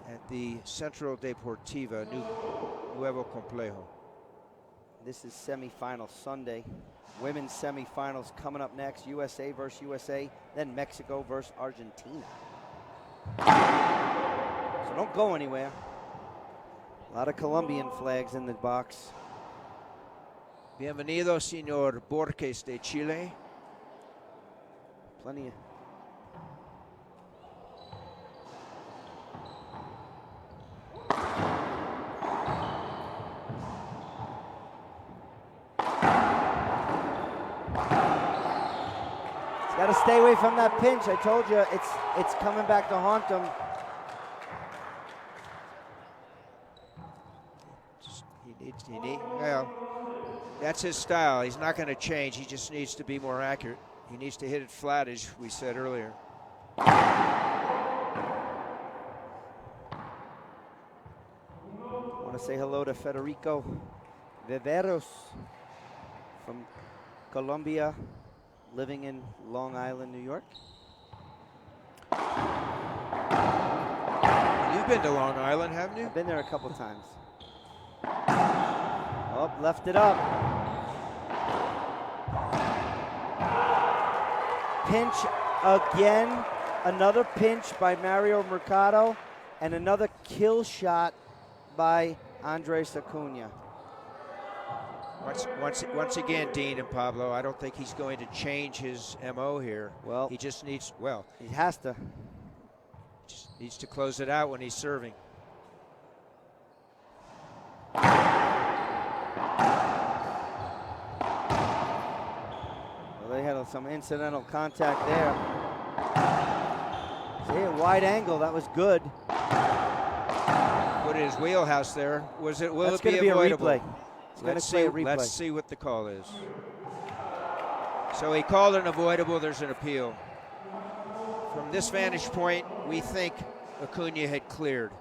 at the Centro Deportiva Nuevo Complejo. This is semifinal Sunday. Women's semifinals coming up next. USA versus USA, then Mexico versus Argentina. So don't go anywhere. A lot of Colombian flags in the box. Bienvenido, señor Borges de Chile. Plenty of... Got to stay away from that pinch. I told you it's coming back to haunt him. Well, that's his style. He's not going to change. He just needs to be more accurate. He needs to hit it flat, as we said earlier. I want to say hello to Federico Viveros from Colombia, living in Long Island, New York. You've been to Long Island, haven't you? I've been there a couple times. Oh, left it up. Pinch again. Another pinch by Mario Mercado, and another kill shot by Andrés Acuña. Once again, Dean and Pablo, I don't think he's going to change his MO here. Well, he just needs, he has to. Just needs to close it out when he's serving. Well, they had some incidental contact there. See, a wide angle, that was good. Put in his wheelhouse there. Will That's it be avoidable? A replay. Let's see what the call is. So he called an avoidable. There's an appeal. From this vantage point, we think Acuña had cleared.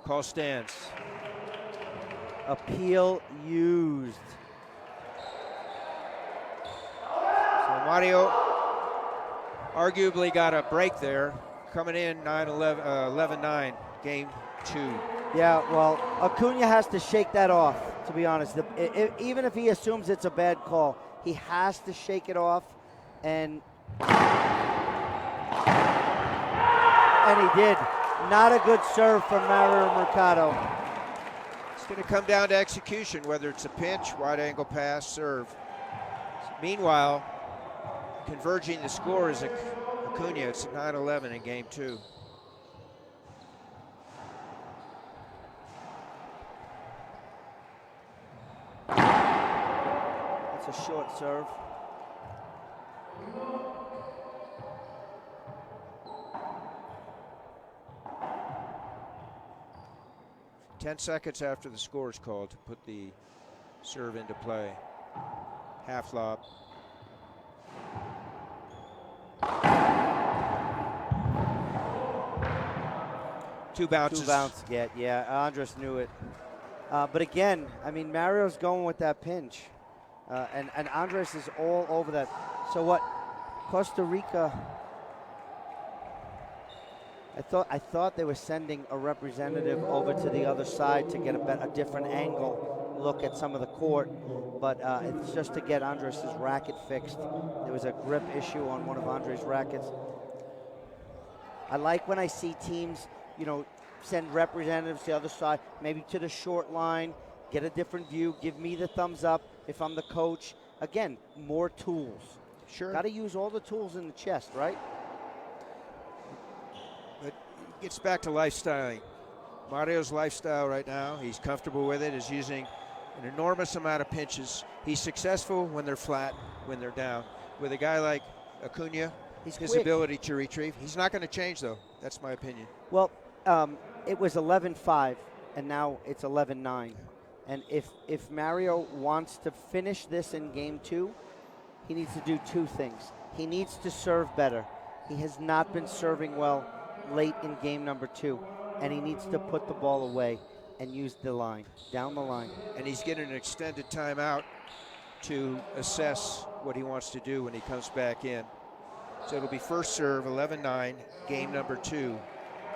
Call stands. Appeal used. So Mario arguably got a break there. Coming in 11-9, game 2. Yeah, well, Acuña has to shake that off, to be honest. Even if he assumes it's a bad call, he has to shake it off, and he did. Not a good serve from Mario Mercado. It's going to come down to execution, whether it's a pinch, wide angle pass, serve. Meanwhile, converging the score is Acuña. It's 9-11 in game 2. It's a short serve. Ten seconds after the score is called to put the serve into play. Half lob. Two bounces. Two bounce get, yeah. Andres knew it. But again, I mean, Mario's going with that pinch. And Andres is all over that. So what? Costa Rica. I thought they were sending a representative over to the other side to get a different angle. look at some of the court, but it's just to get Andres' racket fixed. There was a grip issue on one of Andres' rackets. I like when I see teams, you know, send representatives to the other side, maybe to the short line, get a different view, give me the thumbs up if I'm the coach. Again, more tools. Sure. Got to use all the tools in the chest, right? But it gets back to lifestyling. Mario's lifestyle right now, he's comfortable with it, is using an enormous amount of pinches. He's successful when they're flat, when they're down. With a guy like Acuña, his quick. ability to retrieve, he's not going to change, though. That's my opinion. Well, it was 11-5, and now it's 11-9. And if Mario wants to finish this in game 2, he needs to do 2 things. He needs to serve better. He has not been serving well late in game number 2, and he needs to put the ball away and use the line, down the line. And he's getting an extended timeout to assess what he wants to do when he comes back in. So it'll be first serve, 11-9, game number 2,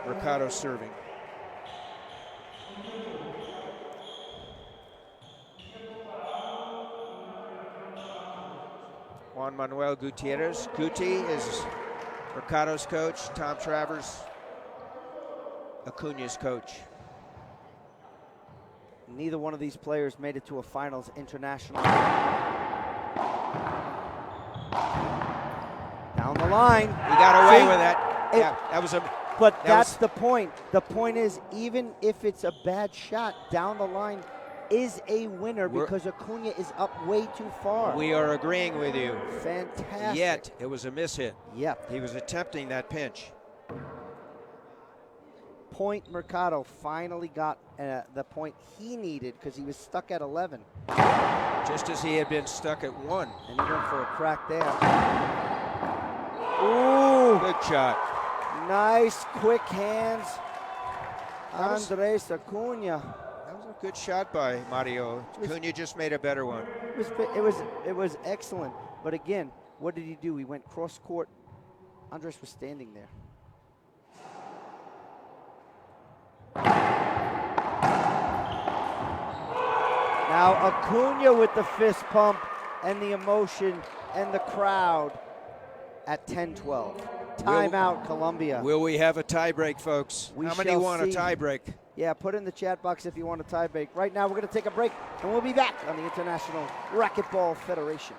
Mercado serving. Juan Manuel Gutierrez. Guti is Mercado's coach. Tom Travers, Acuña's coach. Neither one of these players made it to a finals international. Down the line. He got away See? with that. Yeah, that was a. But that that's was, the point. The point is, even if it's a bad shot, down the line is a winner because Acuña is up way too far. we are agreeing with you. Fantastic. Yet it was a mishit. Yep. He was attempting that pinch. Point Mercado finally got the point he needed because he was stuck at 11. Just as he had been stuck at 1. And he went for a crack there. Ooh. Good shot. Nice, quick hands. That was- Andrés Acuña. That was a good shot by Mario. Acuña just made a better one. It was excellent. But again, what did he do? He went cross court. Andrés was standing there. Now Acuña with the fist pump and the emotion and the crowd at 10-12. Timeout, Colombia. Will we have a tiebreak, folks? We How many shall want a see. tiebreak? Yeah, put in the chat box if you want a tie break. Right now, we're going to take a break, and we'll be back on the International Racquetball Federation.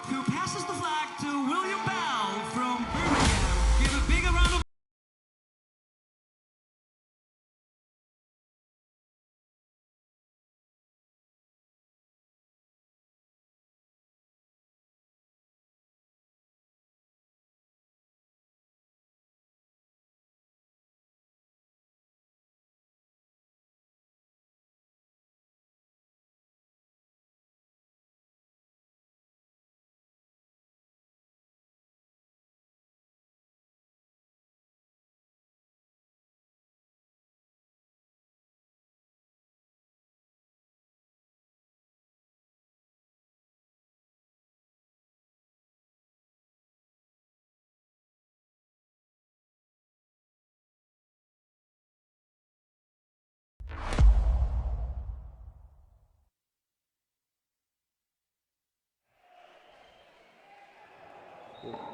Who passes the flag to William Bell from Birmingham. Give a big round of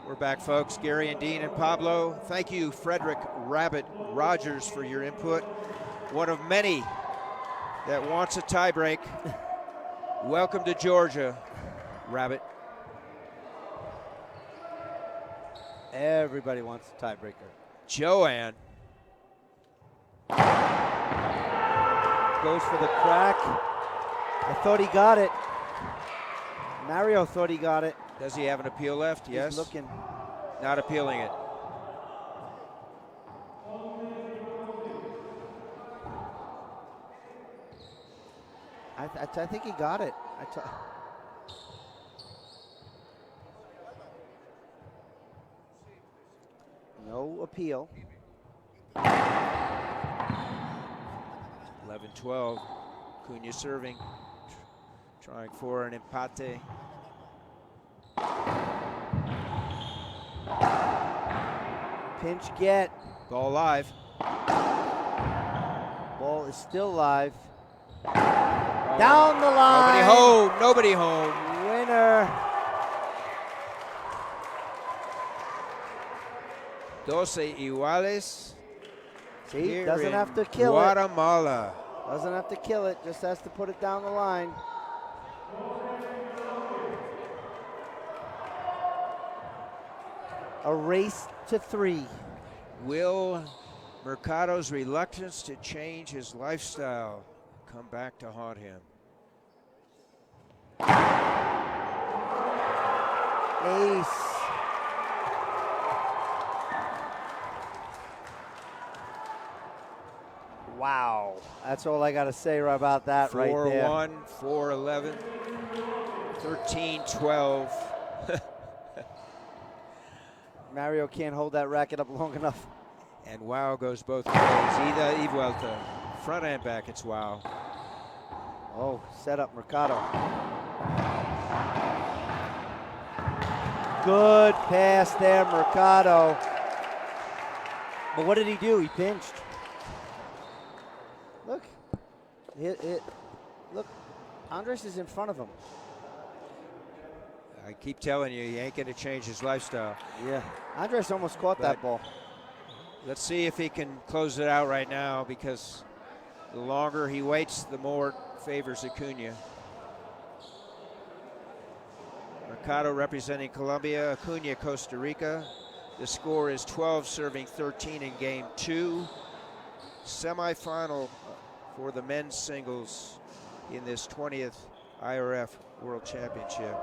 We're back, folks. Gary and Dean and Pablo. Thank you, Frederick Rabbit Rogers, for your input. One of many that wants a tiebreak. Welcome to Georgia, Rabbit. Everybody wants a tiebreaker. Joanne. Goes for the crack. I thought he got it. Mario thought he got it. Does he have an appeal left? Yes. He's looking. Not appealing it. I think he got it. No appeal. 11-12. Acuña serving. Trying for an empate. Pinch get. Ball live. Ball is still live. Down the line. Nobody home. Nobody home. Winner. 12 iguales. See, Here doesn't in have to kill Guatemala. it. Doesn't have to kill it, just has to put it down the line. A race to 3. Will Mercado's reluctance to change his lifestyle come back to haunt him? Ace. Wow. That's all I got to say about that right there. 4-1, 4-11, 13-12. Mario can't hold that racket up long enough. And wow goes both ways. Ida y vuelta. Front and back, it's wow. Oh, set up Mercado. Good pass there, Mercado. But what did he do? He pinched. Look. Look, Andres is in front of him. I keep telling you, he ain't going to change his lifestyle. Yeah, Andres almost caught that ball. Let's see if he can close it out right now, because the longer he waits, the more it favors Acuña. Mercado representing Colombia, Acuña, Costa Rica. The score is 12 serving 13 in game 2. Semifinal for the men's singles in this 20th IRF World Championship.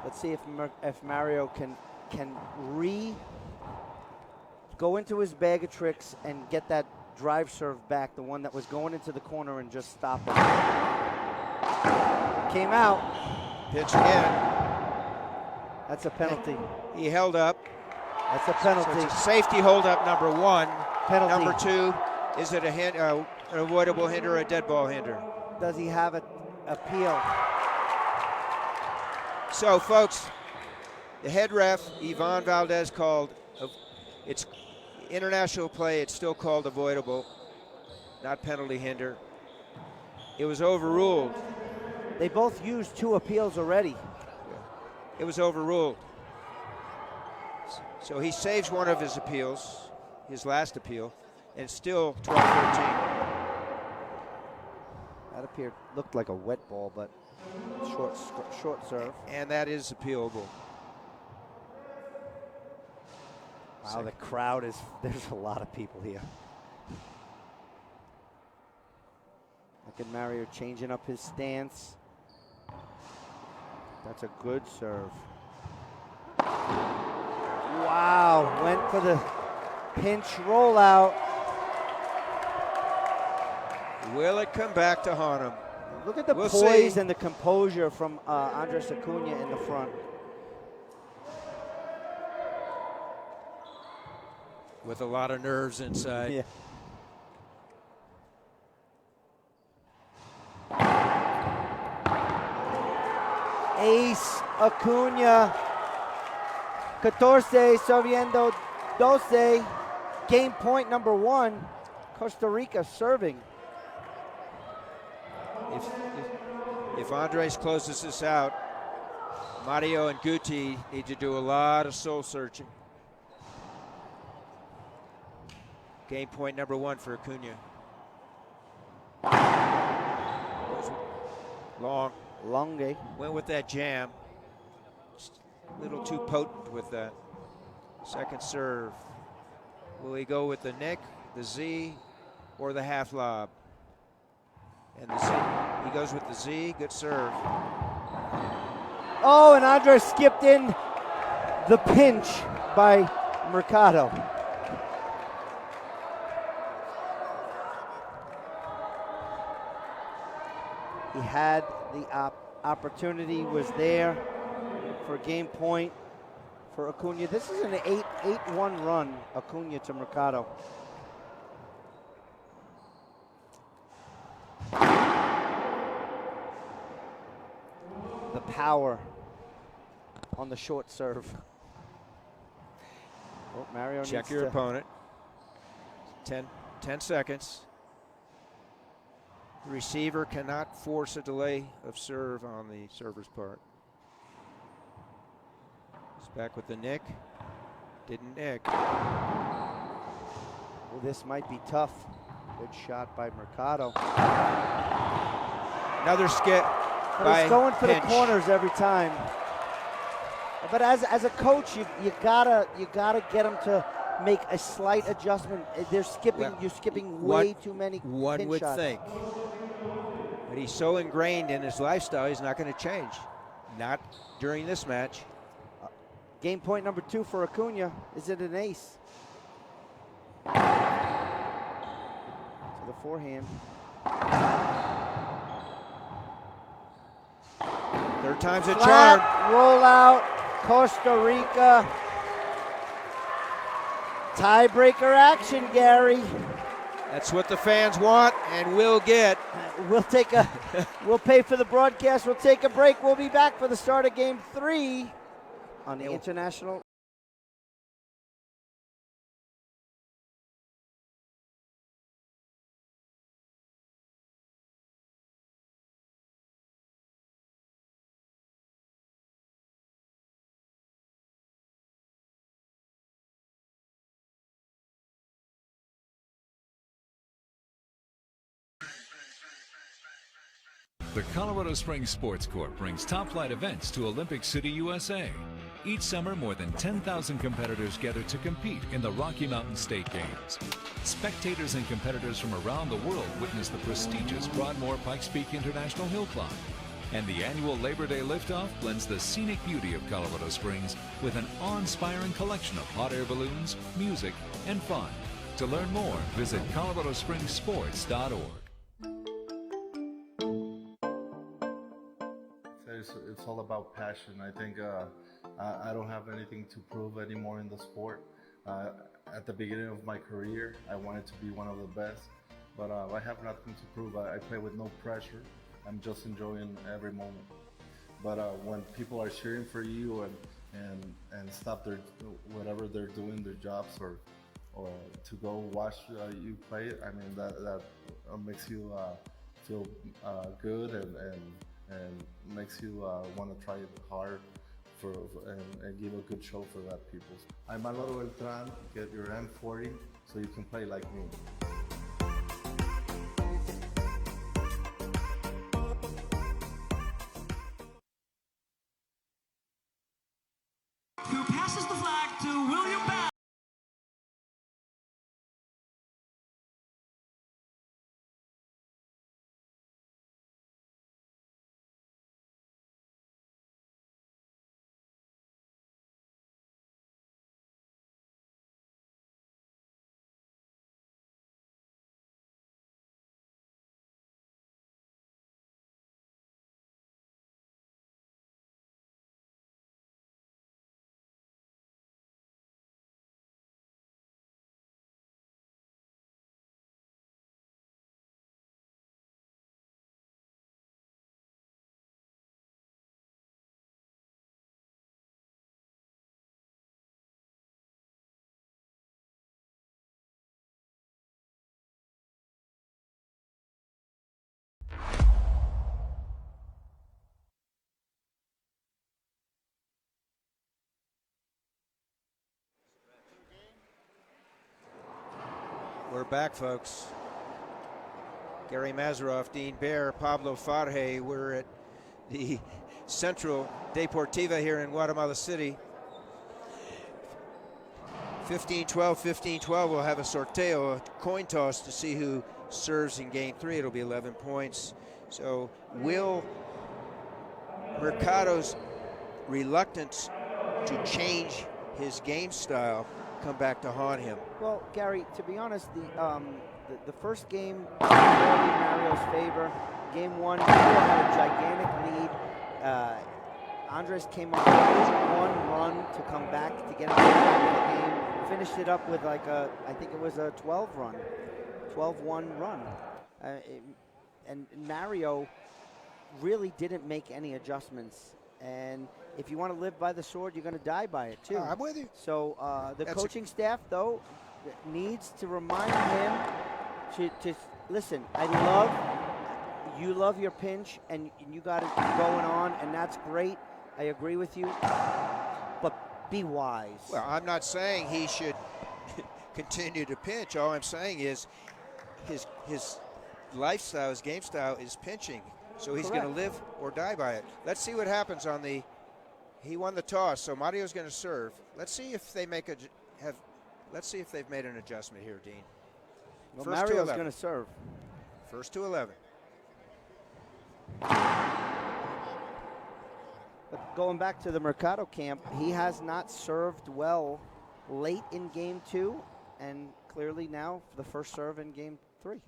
Let's see if Mario can go into his bag of tricks and get that drive serve back, the one that was going into the corner, and just stop it. Came out. Pitch again. That's a penalty. He held up. That's a penalty. So it's a safety holdup, number 1. Penalty. Number 2, is it an avoidable hinder or a dead ball hinder? Does he have an appeal? So, folks, the head ref, Ivan Valdez, called, it's international play, it's still called avoidable, not penalty hinder. It was overruled. They both used 2 appeals already. It was overruled. So he saves one of his appeals, his last appeal, and still 12-13. That looked like a wet ball, but short serve. And that is appealable. Wow, the crowd there's a lot of people here. Look at Mario changing up his stance. That's a good serve. Wow, went for the pinch rollout. Will it come back to haunt him? Look at the We'll poise see. and the composure from Andres Acuña in the front. With a lot of nerves inside. Yeah. Ace Acuña. 14 serviendo 12. Game point number 1. Costa Rica serving. If Andres closes this out, Mario and Guti need to do a lot of soul searching. Game point number 1 for Acuña. Long. Longue. Went with that jam. Just a little too potent with that. Second serve. Will he go with the Nick, the Z, or the half lob? And the Z. He goes with the Z. Good serve. Oh, and Andres skipped in the pinch by Mercado. He had the opportunity, was there for game point for Acuña. This is an 8-1 run, Acuña to Mercado. power on the short serve. Oh, Mario Check needs your to opponent. 10 seconds. The receiver cannot force a delay of serve on the server's part. He's back with the nick. Didn't nick. Well, this might be tough. Good shot by Mercado. Another skip. But he's going for the corners every time. But as a coach, you gotta get him to make a slight adjustment. They're skipping. Well, you're skipping way too many. One pin would shots. think. But he's so ingrained in his lifestyle, he's not going to change. Not during this match. Game point number 2 for Acuña. Is it an ace? To the forehand. Third time's a charm. Roll out. Costa Rica. Tiebreaker action, Gary. That's what the fans want and will get. We'll pay for the broadcast. We'll take a break. We'll be back for the start of game 3 on the international. The Colorado Springs Sports Corp brings top-flight events to Olympic City, USA. Each summer, more than 10,000 competitors gather to compete in the Rocky Mountain State Games. Spectators and competitors from around the world witness the prestigious Broadmoor Pikes Peak International Hill Climb. And the annual Labor Day liftoff blends the scenic beauty of Colorado Springs with an awe-inspiring collection of hot air balloons, music, and fun. To learn more, visit coloradospringssports.org. It's all about passion. I think I don't have anything to prove anymore in the sport. At the beginning of my career, I wanted to be one of the best, but I have nothing to prove. I play with no pressure. I'm just enjoying every moment. But when people are cheering for you and stop whatever they're doing, their jobs, or to go watch you play it, I mean that makes you feel good and makes you want to try it hard and give a good show for that people. I'm Álvaro Beltrán. Get your M40 so you can play like me. Who passes the flag to William Bell. We're back, folks. Gary Mazeroff, Dean Baer, Pablo Farge. We're at the Central Deportiva here in Guatemala City. 15-12, 15-12. We'll have a sorteo, a coin toss to see who serves in game 3. It'll be 11 points. So will Mercado's reluctance to change his game style come back to haunt him? Well, Gary, to be honest, the first game was in Mario's favor. Game 1, Mario had a gigantic lead. Andrés came on one run to come back to get him back in the game. Finished it up with like I think it was a 12-1 run. And Mario really didn't make any adjustments And if you want to live by the sword, you're going to die by it too. I'm with you. So the That's coaching staff, though, needs to remind him to listen. You love your pinch, and you got it going on, and that's great. I agree with you, but be wise. Well, I'm not saying he should continue to pinch. All I'm saying is his lifestyle, his game style is pinching. So he's going to live or die by it. Let's see what happens on the. He won the toss, so Mario's going to serve. Let's see if they make Let's see if they've made an adjustment here, Dean. Well, Mario's going to serve. First to 11. But going back to the Mercado camp, he has not served well late in game 2, and clearly now for the first serve in game 3.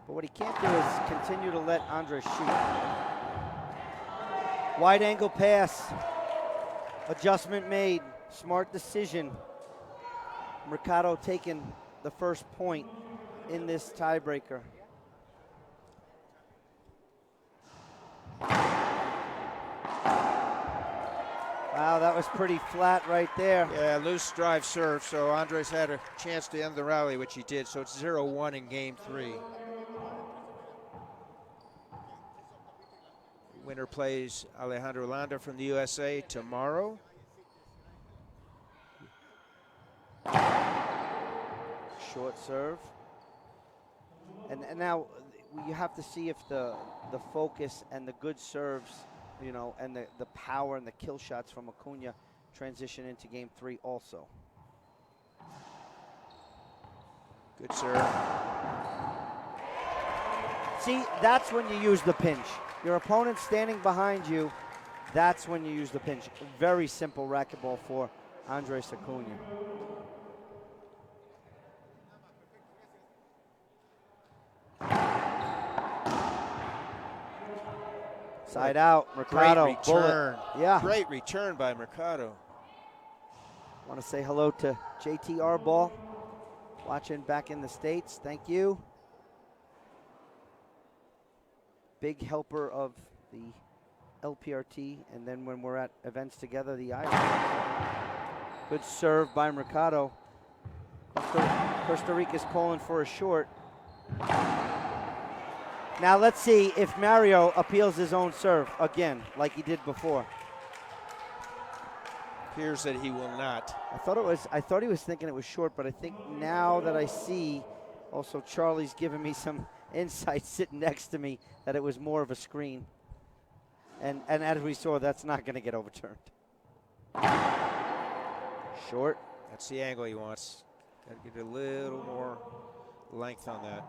But what he can't do is continue to let Andrés shoot. Wide angle pass. Adjustment made. Smart decision. Mercado taking the first point in this tiebreaker. Wow, that was pretty flat right there. Yeah, loose drive serve, so Andrés had a chance to end the rally, which he did, so it's 0-1 in game 3. Winner plays Alejandro Landa from the USA tomorrow. Short serve. And now you have to see if the focus and the good serves, you know, and the power and the kill shots from Acuña transition into game 3 also. Good serve. See, that's when you use the pinch. Your opponent's standing behind you. That's when you use the pinch. Very simple racquetball for Andrés Acuña. Side out, Mercado. Great return. Bullet. Yeah. Great return by Mercado. Want to say hello to JTR Ball, watching back in the States. Thank you. Big helper of the LPRT, and then when we're at events together, the Irish. Good serve by Mercado. Costa Rica's calling for a short. Now let's see if Mario appeals his own serve again, like he did before. Appears that he will not. I thought he was thinking it was short, but I think now that I see, also Charlie's giving me some insight sitting next to me, that it was more of a screen. And as we saw, that's not going to get overturned. Short. That's the angle he wants. Got to get a little more length on that.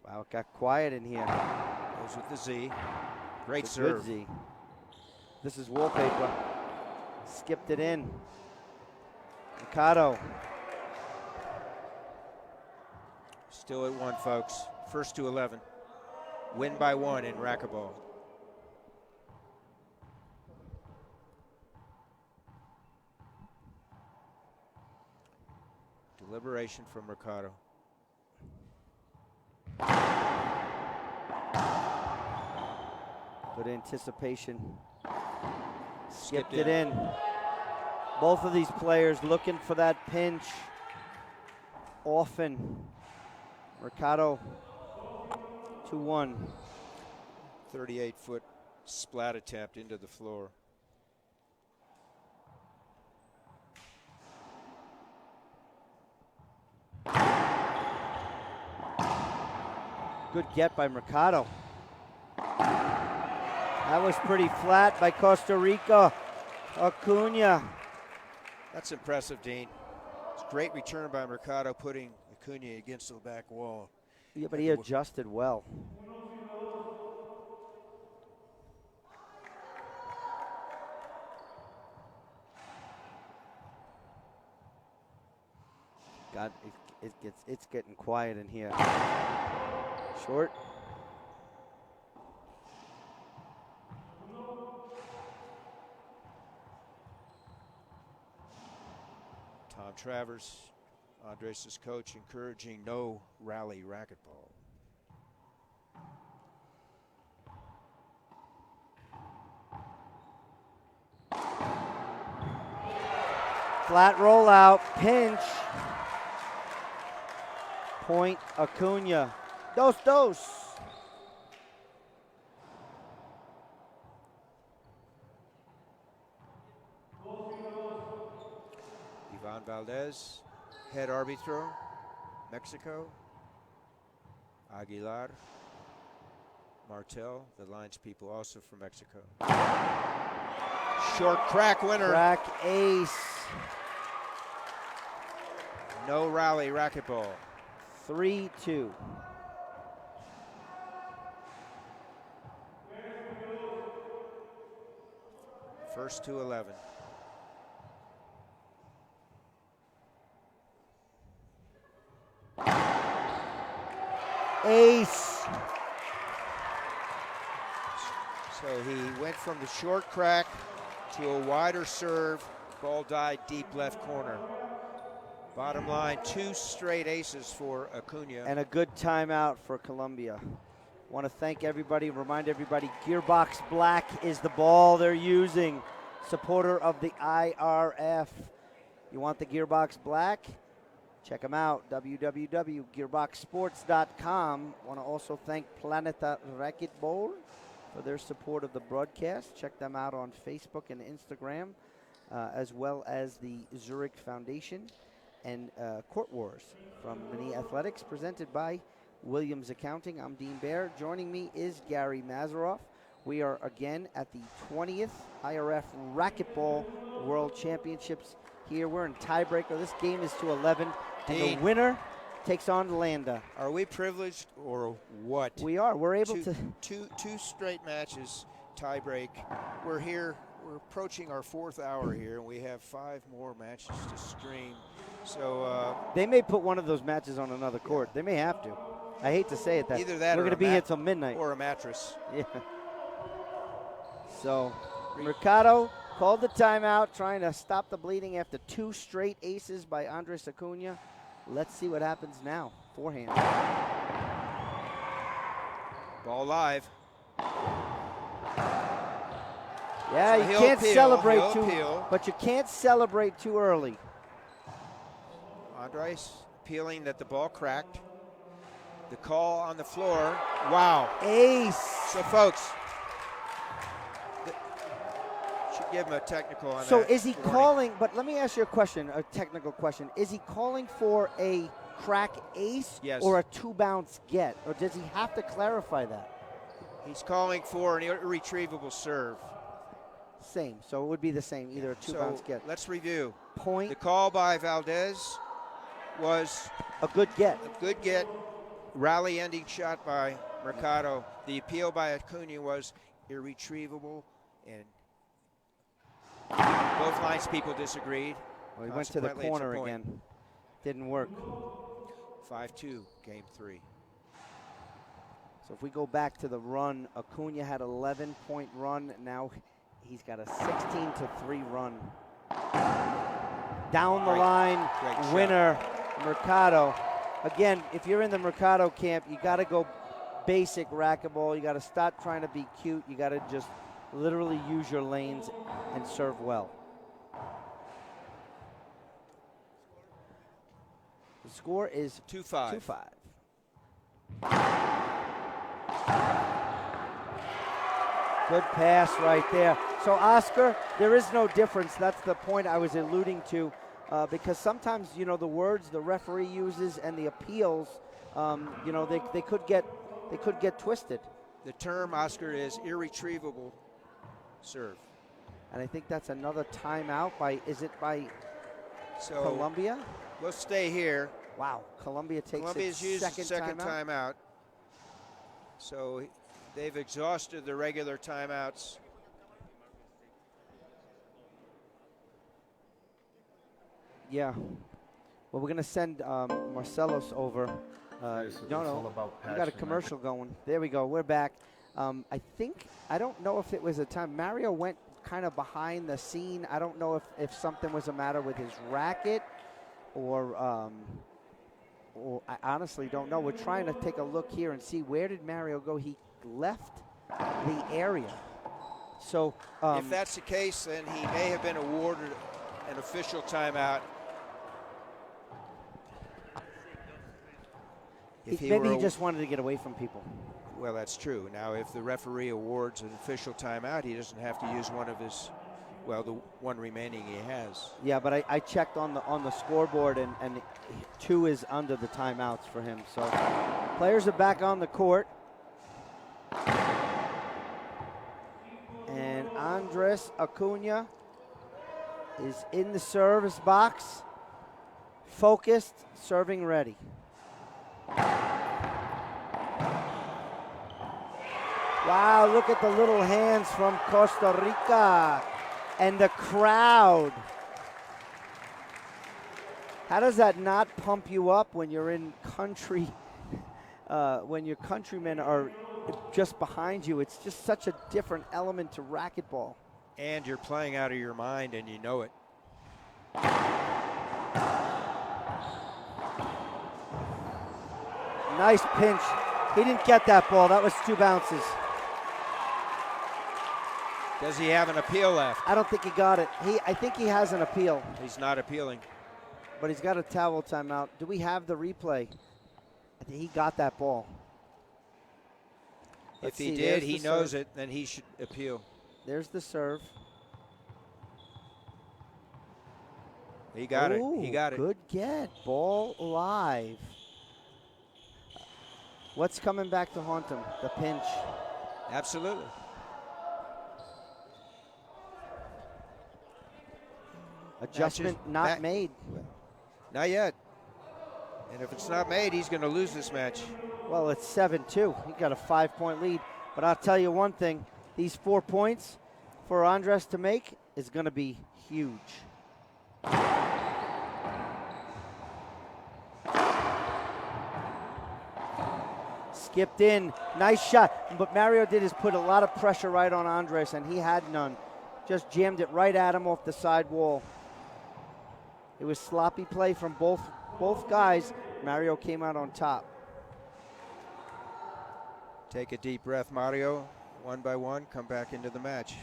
Wow, it got quiet in here. Goes with the Z. Great It's a serve. good Z. This is wallpaper. Skipped it in. Mercado. Still at 1, folks. First to 11. Win by 1 in racquetball. Deliberation from Mercado. Good anticipation. Skipped it in. Both of these players looking for that pinch often. Mercado 2-1. 38-foot splat attempt into the floor. Good get by Mercado. That was pretty flat by Costa Rica. Acuña. That's impressive, Dean. It's a great return by Mercado, putting Acuña against the back wall. Yeah, but he adjusted well. God, it's getting quiet in here. Short. Tom Travers, Andres' coach, encouraging no rally racquetball. Flat rollout, pinch. Point Acuña. Dos, dos. Ivan Valdez, head arbitro, Mexico. Aguilar, Martel, the lines people also from Mexico. Short crack winner. Crack ace. No rally racquetball. 3-2. First to 11. Ace. So he went from the short crack to a wider serve. Ball died deep left corner. Bottom line, 2 straight aces for Acuña. And a good timeout for Colombia. Want to thank everybody, remind everybody, Gearbox Black is the ball they're using. Supporter of the IRF. You want the Gearbox Black? Check them out, www.gearboxsports.com. Want to also thank Planeta Racquetball for their support of the broadcast. Check them out on Facebook and Instagram, as well as the Zurich Foundation and Court Wars from Mini Athletics, presented by Williams Accounting. I'm Dean Baer. Joining me is Gary Mazeroff. We are again at the 20th IRF Racquetball World Championships here. We're in tiebreaker. This game is to 11, and the winner takes on Landa. Are we privileged or what? We are. We're able to. Two straight matches, tiebreak. We're here. We're approaching our 4th hour here, and we have 5 more matches to stream. So they may put one of those matches on another court. They may have to. I hate to say it. Either that we're or going to be here till midnight. Or a mattress. Yeah. So Mercado called the timeout, trying to stop the bleeding after 2 straight aces by Andres Acuña. Let's see what happens now. Forehand. Ball live. Yeah, So you can't celebrate but you can't celebrate too early. Andres appealing that the ball cracked. The call on the floor. Wow. Ace. So, folks, should give him a technical on that. So is he calling, but let me ask you a question, a technical question. Is he calling for a crack ace or a 2-bounce get? Or does he have to clarify that? He's calling for an irretrievable serve. Same. So it would be the same, either a 2-bounce get. Let's review. Point. The call by Valdez was a good get. A good get. Rally ending shot by Mercado. The appeal by Acuña was irretrievable, and both lines people disagreed. Well, he went to the corner again. Didn't work. 5-2, game 3. So if we go back to the run, Acuña had 11-point run. Now he's got a 16-3 run. Down the line, winner, Mercado. Again, if you're in the Mercado camp, you got to go basic racquetball. You got to stop trying to be cute. You got to just literally use your lanes and serve well. The score is 2-5. 2-5. Good pass right there. So, Oscar, there is no difference. That's the point I was alluding to. Because sometimes, you know, the words the referee uses and the appeals, you know, they could get twisted. The term, Oscar, is irretrievable serve. And I think that's another timeout by Colombia? We'll stay here. Wow, Colombia takes Colombia's its used second timeout. So they've exhausted the regular timeouts. Yeah. Well, we're going to send Marcelos over. No. We got a commercial going. There we go. We're back. I don't know if it was a time. Mario went kind of behind the scene. I don't know if something was the matter with his racket. or I honestly don't know. We're trying to take a look here and see where did Mario go. He left the area. So if that's the case, then he may have been awarded an official timeout. Maybe he just wanted to get away from people. Well, that's true. Now, if the referee awards an official timeout, he doesn't have to use one of his, well, the one remaining he has. Yeah, but I checked on the scoreboard, and 2 is under the timeouts for him. So players are back on the court. And Andrés Acuña is in the service box, focused, serving ready. Wow, look at the little hands from Costa Rica and the crowd. How does that not pump you up when you're in country, when your countrymen are just behind you? It's just such a different element to racquetball. And you're playing out of your mind, and you know it. Nice pinch. He didn't get that ball. That was 2 bounces. Does he have an appeal left? I don't think he got it. I think he has an appeal. He's not appealing. But he's got a towel timeout. Do we have the replay? I think he got that ball. If he did, he knows it, then he should appeal. There's the serve. He got it. He got it. Good get. Ball alive. What's coming back to haunt him? The pinch. Absolutely. Adjustment not made. Not yet. And if it's not made, he's going to lose this match. Well, it's 7-2. He got a 5-point lead. But I'll tell you one thing. These 4 points for Andrés to make is going to be huge. Skipped in. Nice shot. But Mario did is put a lot of pressure right on Andrés, and he had none. Just jammed it right at him off the side wall. It was sloppy play from both guys. Mario came out on top. Take a deep breath, Mario. 1 by 1, come back into the match.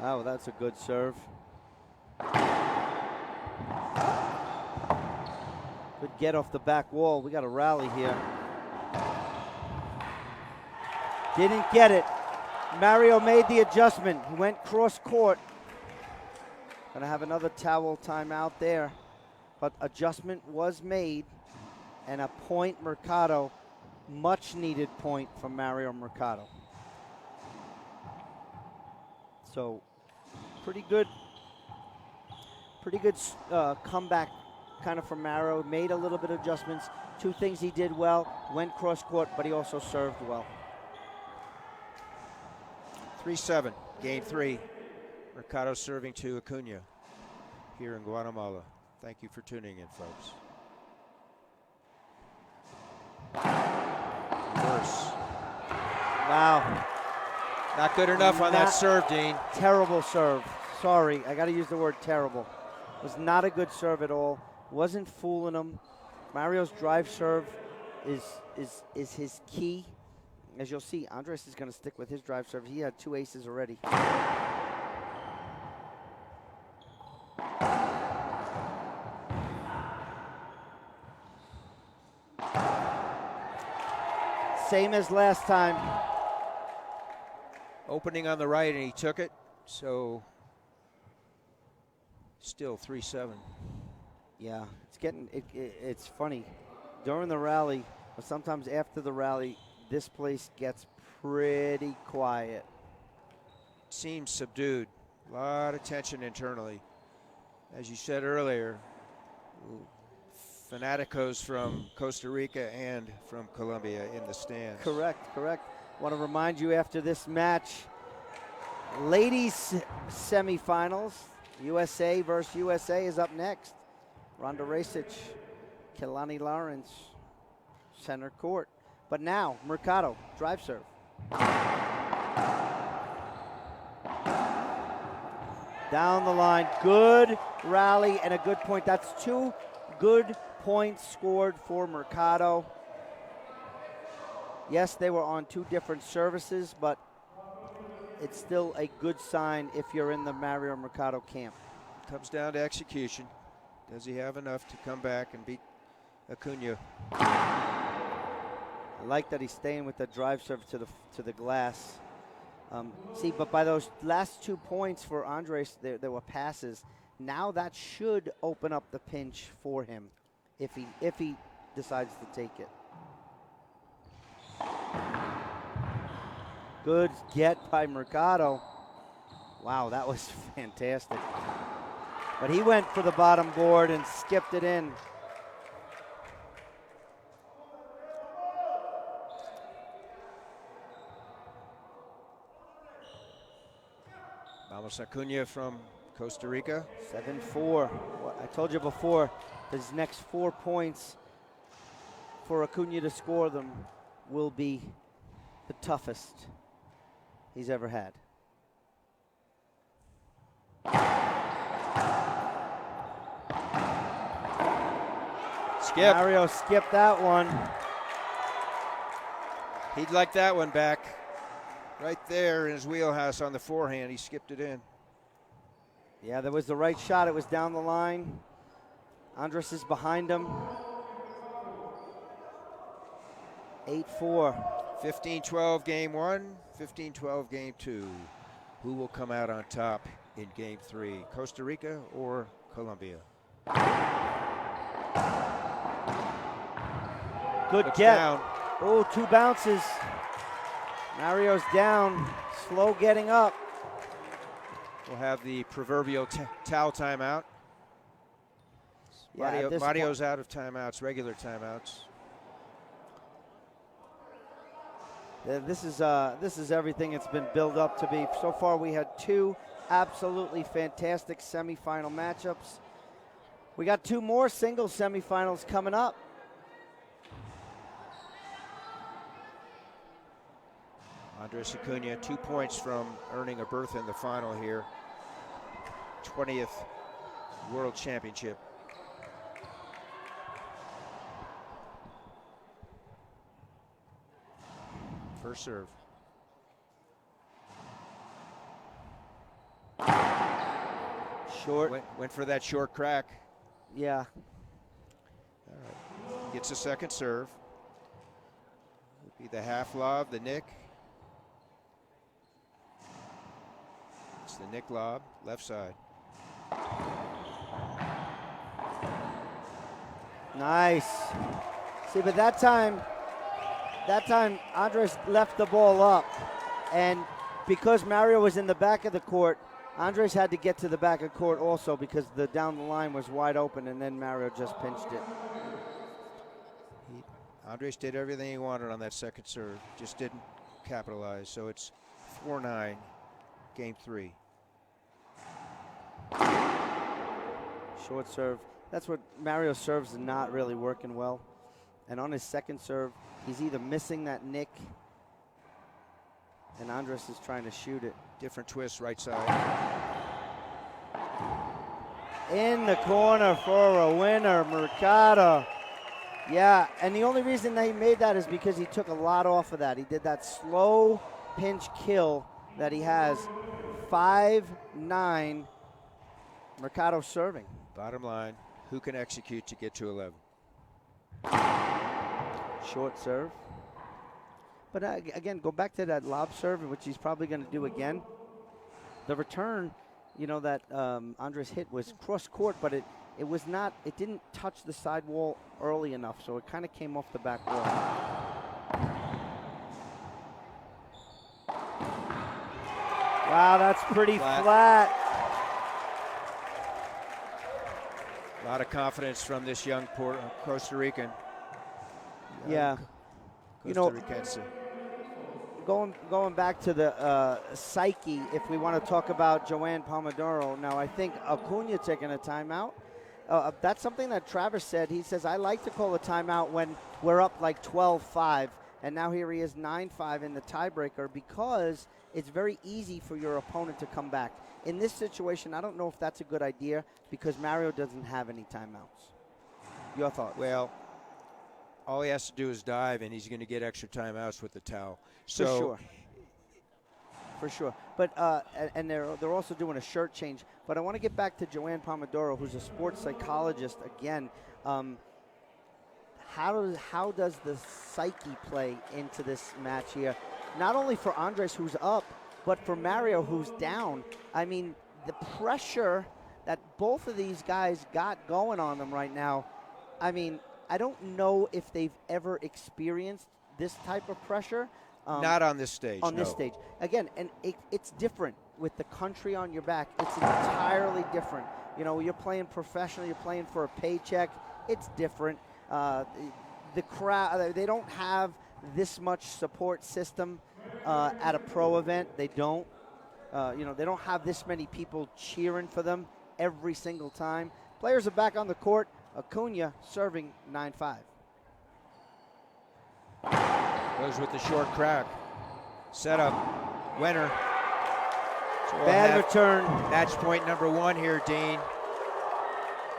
Oh, that's a good serve. Good get off the back wall. We got a rally here. Didn't get it. Mario made the adjustment. He went cross court. Gonna have another towel timeout there. But adjustment was made. And a point Mercado. Much needed point from Mario Mercado. So pretty good comeback kind of from Mario. Made a little bit of adjustments. 2 things he did well. Went cross court, but he also served well. 3-7, game 3. Mercado serving to Acuña here in Guatemala. Thank you for tuning in, folks. Reverse. Wow. Not good enough on that serve, Dean. Terrible serve. Sorry, I got to use the word terrible. It was not a good serve at all. Wasn't fooling him. Mario's drive serve is his key. As you'll see, Andrés is going to stick with his drive serve. He had 2 aces already. Same as last time. Opening on the right, and he took it. So still 3-7. Yeah, it's getting it's funny. During the rally, but sometimes after the rally, this place gets pretty quiet. Seems subdued. A lot of tension internally. As you said earlier, fanaticos from Costa Rica and from Colombia in the stands. Correct. Want to remind you after this match, ladies semifinals, USA versus USA is up next. Ronda Rasic, Kelani Lawrence, center court. But now, Mercado, drive serve. Down the line, good rally and a good point. That's 2 good points scored for Mercado. Yes, they were on 2 different services, but it's still a good sign if you're in the Mario Mercado camp. Comes down to execution. Does he have enough to come back and beat Acuña? I like that he's staying with the drive serve to the glass. See, but by those last 2 points for Andres, there were passes. Now that should open up the pinch for him if he decides to take it. Good get by Mercado. Wow, that was fantastic. But he went for the bottom board and skipped it in. Vamos Acuña from Costa Rica. 7-4. I told you before, his next 4 points for Acuña to score them will be the toughest he's ever had. Skip. Mario skipped that one. He'd like that one back. Right there in his wheelhouse on the forehand, he skipped it in. Yeah, that was the right shot. It was down the line. Andres is behind him. 8-4. 15-12 game 1, 15-12 game 2. Who will come out on top in game 3, Costa Rica or Colombia? Good Looks get. down. Oh, 2 bounces. Mario's down, slow getting up. We'll have the proverbial towel timeout. Yeah, Mario's out of timeouts, regular timeouts. This is everything it's been built up to be. So far, we had 2 absolutely fantastic semifinal matchups. We got 2 more singles semifinals coming up. Andres Acuña, 2 points from earning a berth in the final here. 20th World Championship. First serve. Short. Went for that short crack. Yeah. All right. Gets a second serve. Would be the half lob, the nick. It's the nick lob, left side. Nice. See, but that time Andres left the ball up, and because Mario was in the back of the court, Andres had to get to the back of court also because the down the line was wide open, and then Mario just pinched it. Andres did everything he wanted on that second serve, just didn't capitalize. So it's 4-9, game 3. Short serve. That's what Mario's serves is not really working well. And on his second serve, he's either missing that nick, and Andres is trying to shoot it. Different twist, right side. In the corner for a winner, Mercado. Yeah, and the only reason that he made that is because he took a lot off of that. He did that slow pinch kill that he has. 5-9, Mercado serving. Bottom line, who can execute to get to 11? Short serve. But again, go back to that lob serve, which he's probably going to do again. The return, that Andres hit was cross court, but it was not, it didn't touch the side wall early enough, so it kind of came off the back wall. Wow, that's pretty flat. A lot of confidence from this young Costa Rican. Yeah. Costa Ricense. Going back to the psyche, if we want to talk about Joanne Pomodoro, now I think Acuña taking a timeout. That's something that Travis said. He says, I like to call a timeout when we're up like 12-5 And now here he is 9-5 in the tiebreaker because it's very easy for your opponent to come back. In this situation, I don't know if that's a good idea because Mario doesn't have any timeouts. Your thoughts? Well, all he has to do is dive, and he's going to get extra timeouts with the towel. So, for sure. For sure. But and they're also doing a shirt change. But I want to get back to Joanne Pomodoro, who's a sports psychologist again. How does the psyche play into this match here? Not only for Andres, who's up, but for Mario, who's down. I mean, the pressure that both of these guys got going on them right now, I mean, I don't know if they've ever experienced this type of pressure. Not on this stage. On this stage. Again, and it's different with the country on your back. It's entirely different. You know, you're playing professional, you're playing for a paycheck. It's different. The crowd, they don't have this much support system at a pro event. They don't. You know, they don't have this many people cheering for them every single time. Players are back on the court. Acuña serving 9-5. Goes with the short crack. Setup. Winner. So Bad return. Match point number 1 here, Dean.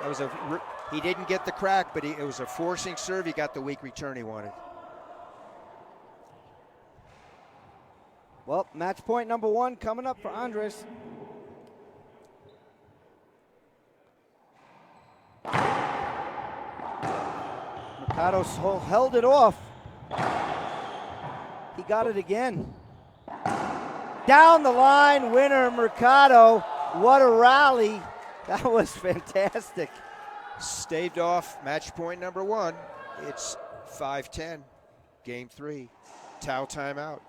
That was he didn't get the crack, but it was a forcing serve. He got the weak return he wanted. Well, match point number 1 coming up for Andres. Mercado held it off. He got it again. Down the line, winner Mercado. What a rally. That was fantastic. Staved off match point number 1. It's 5-10. Game 3. Towel timeout.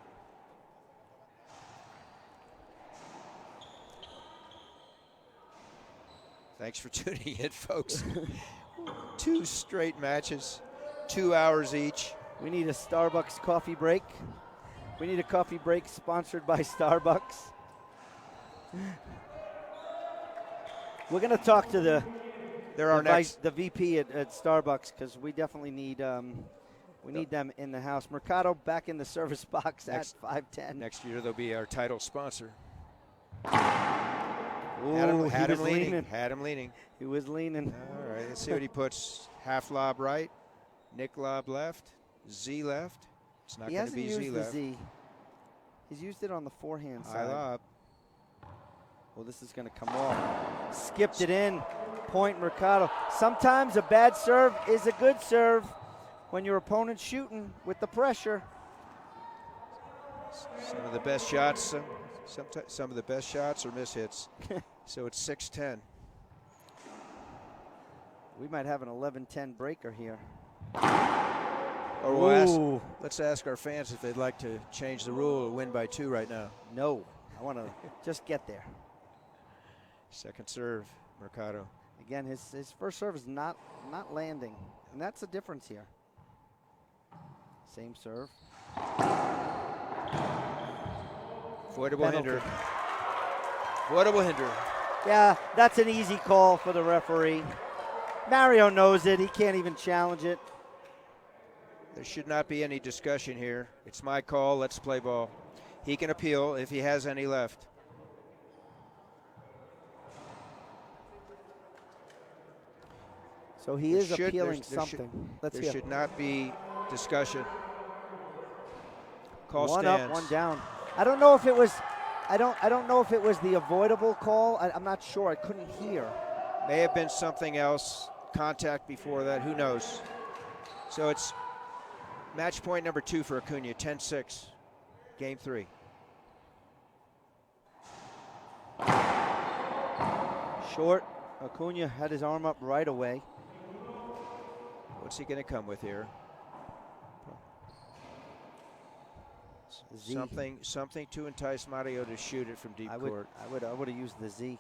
Thanks for tuning in, folks. 2 straight matches, 2 hours each. We need a Starbucks coffee break. We need a coffee break sponsored by Starbucks. We're going to talk to the VP at Starbucks because we definitely need them in the house. Mercado back in the service box at 5-10. Next year they'll be our title sponsor. Ooh, had him leaning. He was leaning. All right, let's see what he puts. Half lob right, Nick lob left, Z left. It's not going to be Z left. He hasn't used the Z. He's used it on the forehand side. High lob. Well, this is going to come off. Skipped it in. Point Mercado. Sometimes a bad serve is a good serve when your opponent's shooting with the pressure. Some of the best shots. Some of the best shots are mishits. So it's 6-10. We might have an 11-10 breaker here. Or let's ask our fans if they'd like to change the rule and win by 2 right now. No, I want to just get there. Second serve, Mercado. Again, his first serve is not landing, and that's the difference here. Same serve. Avoidable hinder. Avoidable hinder. Yeah, that's an easy call for the referee. Mario knows it. He can't even challenge it. There should not be any discussion here. It's my call. Let's play ball. He can appeal if he has any left. So he is appealing something. There should not be discussion. Call one stands. Up, one down. I don't know if it was. I don't know if it was the avoidable call. I'm not sure. I couldn't hear. May have been something else. Contact before that. Who knows? So it's match point number 2 for Acuña. 10-6. Game 3. Short. Acuña had his arm up right away. What's he going to come with here? Z. Something to entice Mario to shoot it from deep court. I would have used the Z.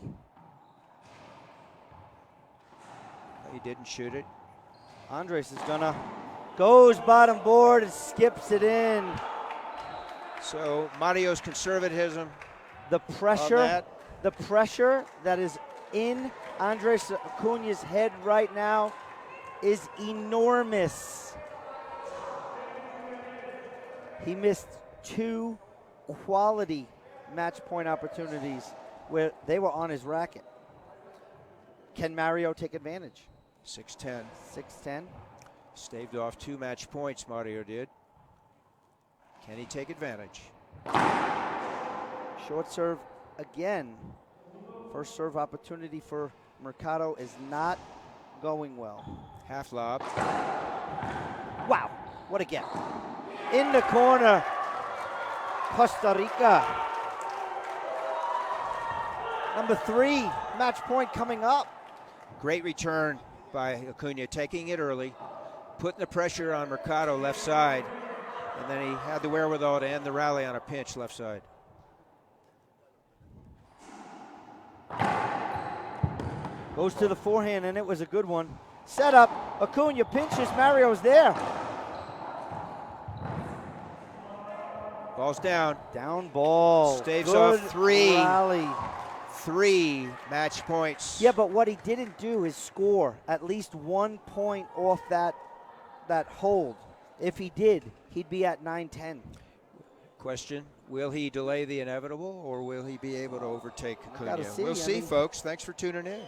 He didn't shoot it. Andres is goes bottom board and skips it in. So Mario's conservatism. The pressure that is in Andres Acuña's head right now is enormous. He missed 2 quality match point opportunities where they were on his racket. Can Mario take advantage? 6-10. 6-10. Staved off 2 match points, Mario did. Can he take advantage? Short serve again. First serve opportunity for Mercado is not going well. Half lob. Wow, what a get. In the corner, Costa Rica. Number 3, match point coming up. Great return by Acuña, taking it early, putting the pressure on Mercado left side, and then he had the wherewithal to end the rally on a pinch left side. Goes to the forehand, and it was a good one. Set up, Acuña pinches, Mario's there. Ball's down. Down ball. Staves Good off 3. rally. 3 match points. Yeah, but what he didn't do is score at least 1 point off that hold. If he did, he'd be at 9-10. Question, will he delay the inevitable, or will he be able to overtake Gotta Acuña? see. We'll I see, mean, folks. Thanks for tuning in.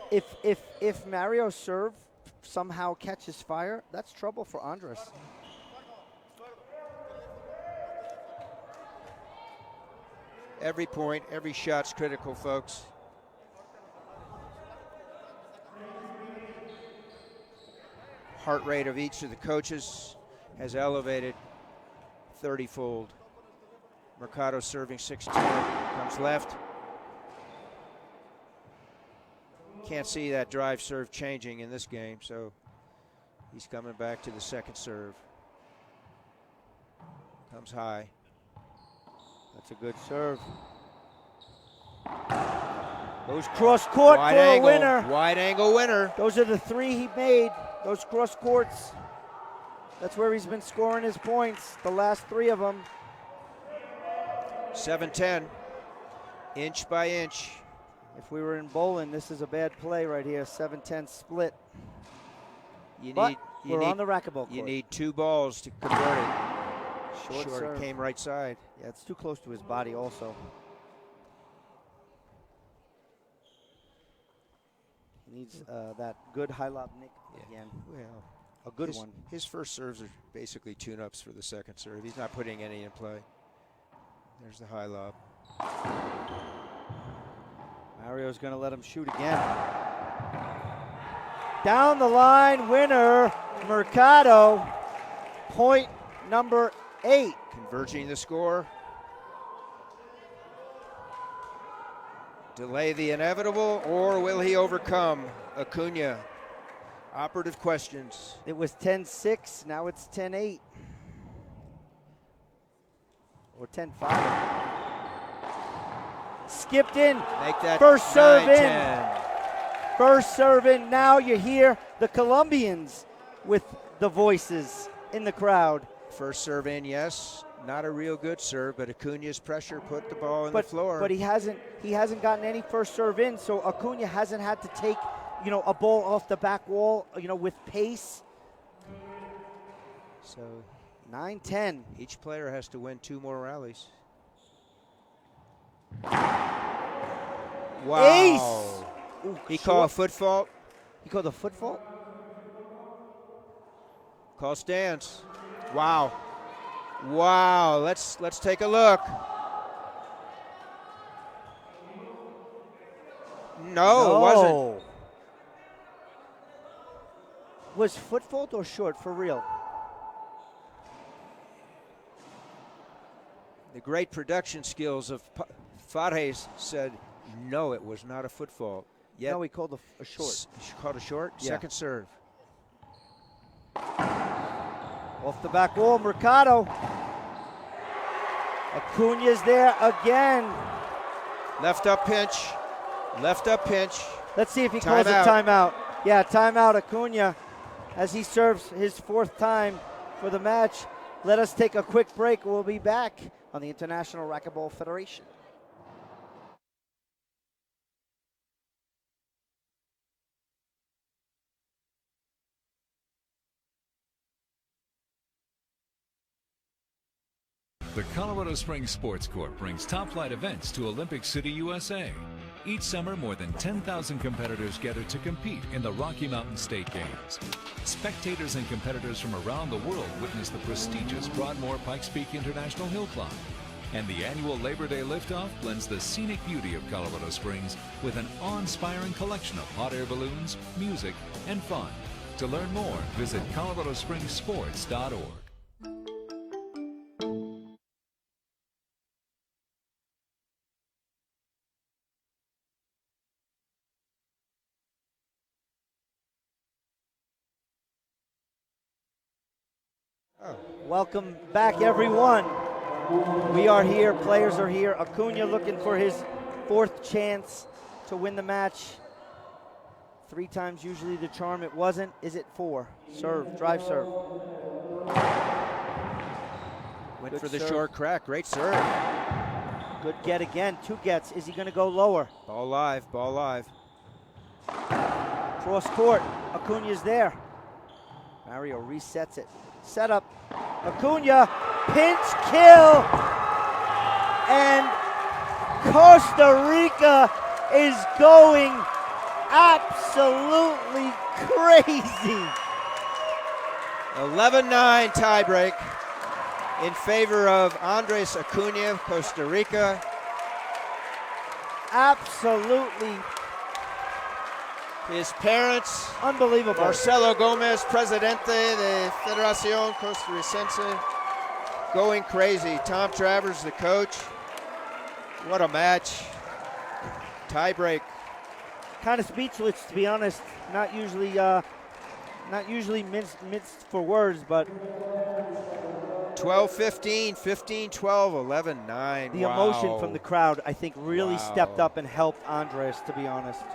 If Mario's serve somehow catches fire, that's trouble for Andrés. Every point, every shot's critical, folks. Heart rate of each of the coaches has elevated 30-fold. Mercado serving 6-2, comes left. Can't see that drive serve changing in this game, so he's coming back to the second serve. Comes high. That's a good serve. Goes cross court Wide for angle, a winner. wide angle winner. Those are the 3 he made, those cross courts. That's where he's been scoring his points, the last 3 of them. 7-10, inch by inch. If we were in bowling, this is a bad play right here, 7-10 split. We're on the racquetball court. You need 2 balls to convert it. Short Short serve. came right side. Yeah, it's too close to his body also. He needs that good high lob nick again. Well, A good one. His first serves are basically tune-ups for the second serve. He's not putting any in play. There's the high lob. Mario's going to let him shoot again. Down the line, winner, Mercado. Point number 8. Converging the score. Delay the inevitable, or will he overcome Acuña? Operative questions. It was 10-6, now it's 10-8. Or 10-5. Skipped in. Make that First serve 9-10. in. First serve in. Now you hear the Colombians with the voices in the crowd. First serve in, yes. Not a real good serve, but Acuña's pressure put the ball in the floor. But he hasn't gotten any first serve in, so Acuña hasn't had to take, a ball off the back wall, with pace. So 9-10. each player has to win 2 more rallies. Wow. Ace! Ooh, He short. called a foot fault. He called a foot fault? Call stands. Wow. Wow. Let's take a look. No, it wasn't. Was foot fault or short for real? The great production skills of Fares said, no, it was not a foot fault. Yet No, he called a short. Called a short? Yeah. Second serve. Off the back wall, Mercado. Acuña's there again. Left up pinch. Left up pinch. Let's see if he calls a timeout. Yeah, timeout, Acuña, as he serves his 4th time for the match. Let us take a quick break. We'll be back on the International Racquetball Federation. The Colorado Springs Sports Corp brings top-flight events to Olympic City, USA. Each summer, more than 10,000 competitors gather to compete in the Rocky Mountain State Games. Spectators and competitors from around the world witness the prestigious Broadmoor Pikes Peak International Hill Climb. And the annual Labor Day liftoff blends the scenic beauty of Colorado Springs with an awe-inspiring collection of hot air balloons, music, and fun. To learn more, visit coloradospringssports.org. Welcome back, everyone. We are here, players are here. Acuña looking for his 4th chance to win the match. 3 times usually the charm. It wasn't. Is it 4? Serve, drive serve. Went Good for the serve. short crack. Great serve. Good get again. 2 gets. Is he going to go lower? Ball live, ball live. Cross court. Acuña's there. Mario resets it. Set up. Acuña, pinch kill. And Costa Rica is going absolutely crazy. 11-9 tiebreak in favor of Andrés Acuña, Costa Rica. Absolutely His parents, unbelievable. Marcelo Gomez, Presidente de Federación Costarricense, going crazy. Tom Travers, the coach. What a match. Tiebreak. Kind of speechless, to be honest. Not usually minced for words, but 12-15, 15-12, 11-9. the emotion from the crowd, I think, really stepped up and helped Andres, to be honest.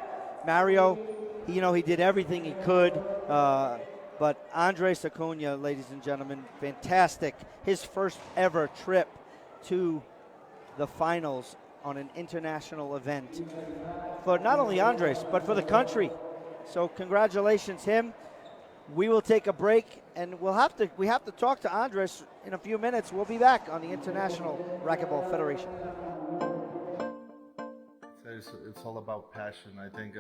Mario, he did everything he could, but Andres Acuña, ladies and gentlemen, fantastic. His first ever trip to the finals on an international event for not only Andres, but for the country. So congratulations him. We will take a break, and we have to talk to Andres in a few minutes. We'll be back on the International Racquetball Federation. It's all about passion. I think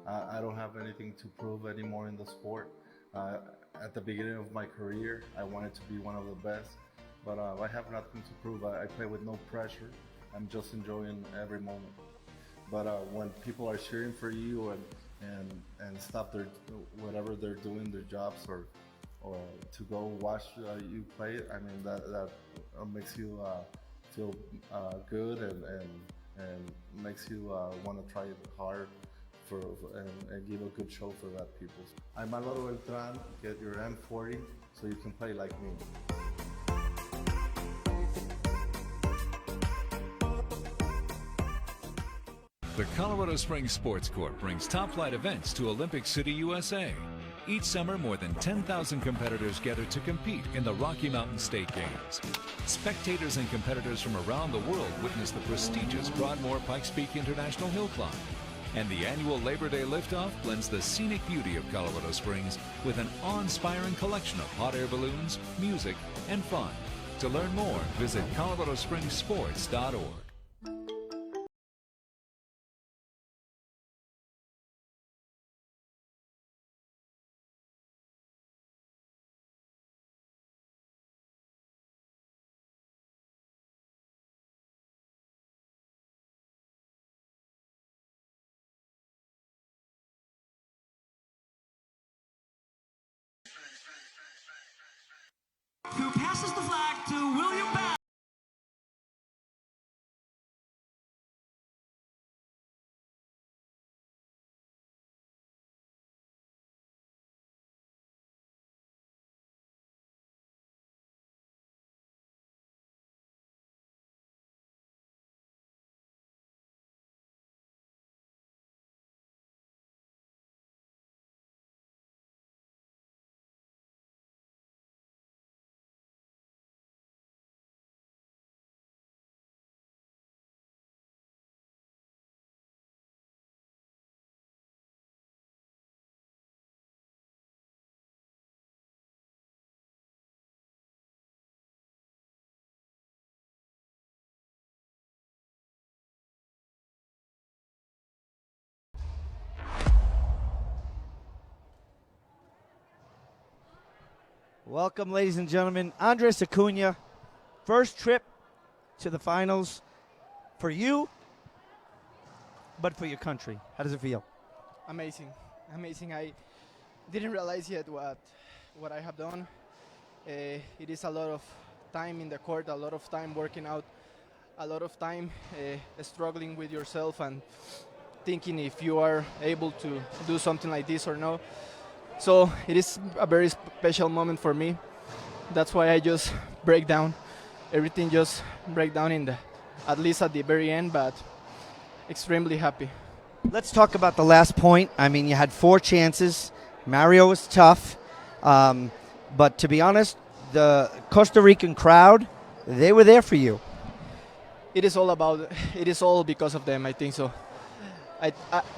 I don't have anything to prove anymore in the sport. At the beginning of my career, I wanted to be one of the best, but I have nothing to prove. I play with no pressure. I'm just enjoying every moment. But when people are cheering for you and stop whatever they're doing, their jobs, or to go watch you play, I mean that makes you feel good and makes you want to try it hard and give a good show for that people. I'm Alvaro Beltran. Get your M40 so you can play like me. The Colorado Springs Sports Corp brings top-flight events to Olympic City, USA. Each summer, more than 10,000 competitors gather to compete in the Rocky Mountain State Games. Spectators and competitors from around the world witness the prestigious Broadmoor Pikes Peak International Hill Climb. And the annual Labor Day liftoff blends the scenic beauty of Colorado Springs with an awe-inspiring collection of hot air balloons, music, and fun. To learn more, visit coloradospringssports.org. Who passes the flag to William Bell. Welcome, ladies and gentlemen. Andrés Acuña, first trip to the finals for you, but for your country. How does it feel? Amazing, amazing. I didn't realize yet what I have done. It is a lot of time in the court, a lot of time working out, a lot of time struggling with yourself and thinking if you are able to do something like this or no. So it is a very special moment for me. That's why I just break down. Everything just break down at least at the very end, but extremely happy. Let's talk about the last point. I mean, you had 4 chances. Mario was tough. But to be honest, the Costa Rican crowd, they were there for you. It is all because of them, I think so.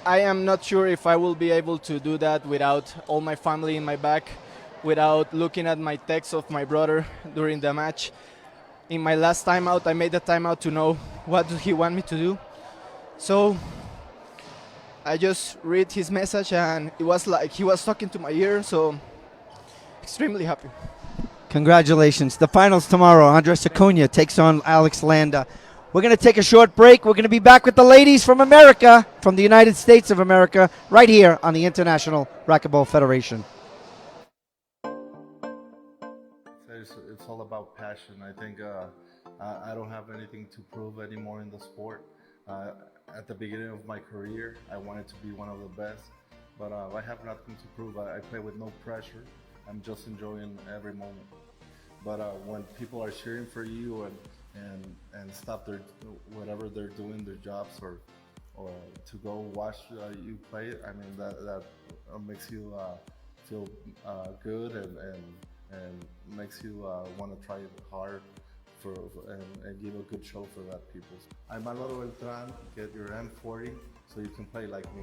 I am not sure if I will be able to do that without all my family in my back, without looking at my text of my brother during the match. In my last timeout, I made the timeout to know what he want me to do. So I just read his message and it was like he was talking to my ear, so extremely happy. Congratulations. The finals tomorrow. Andrés Acuña takes on Alex Landa. We're going to take a short break. We're going to be back with the ladies from America, from the United States of America, right here on the International Racquetball Federation. It's all about passion. I think I don't have anything to prove anymore in the sport. At the beginning of my career, I wanted to be one of the best, but I have nothing to prove. I play with no pressure. I'm just enjoying every moment. But when people are cheering for you and stop their whatever they're doing, their jobs, or to go watch you play, I mean that makes you feel good and makes you want to try hard and give a good show for that people. I'm Manolo Beltran. Get your M40 so you can play like me.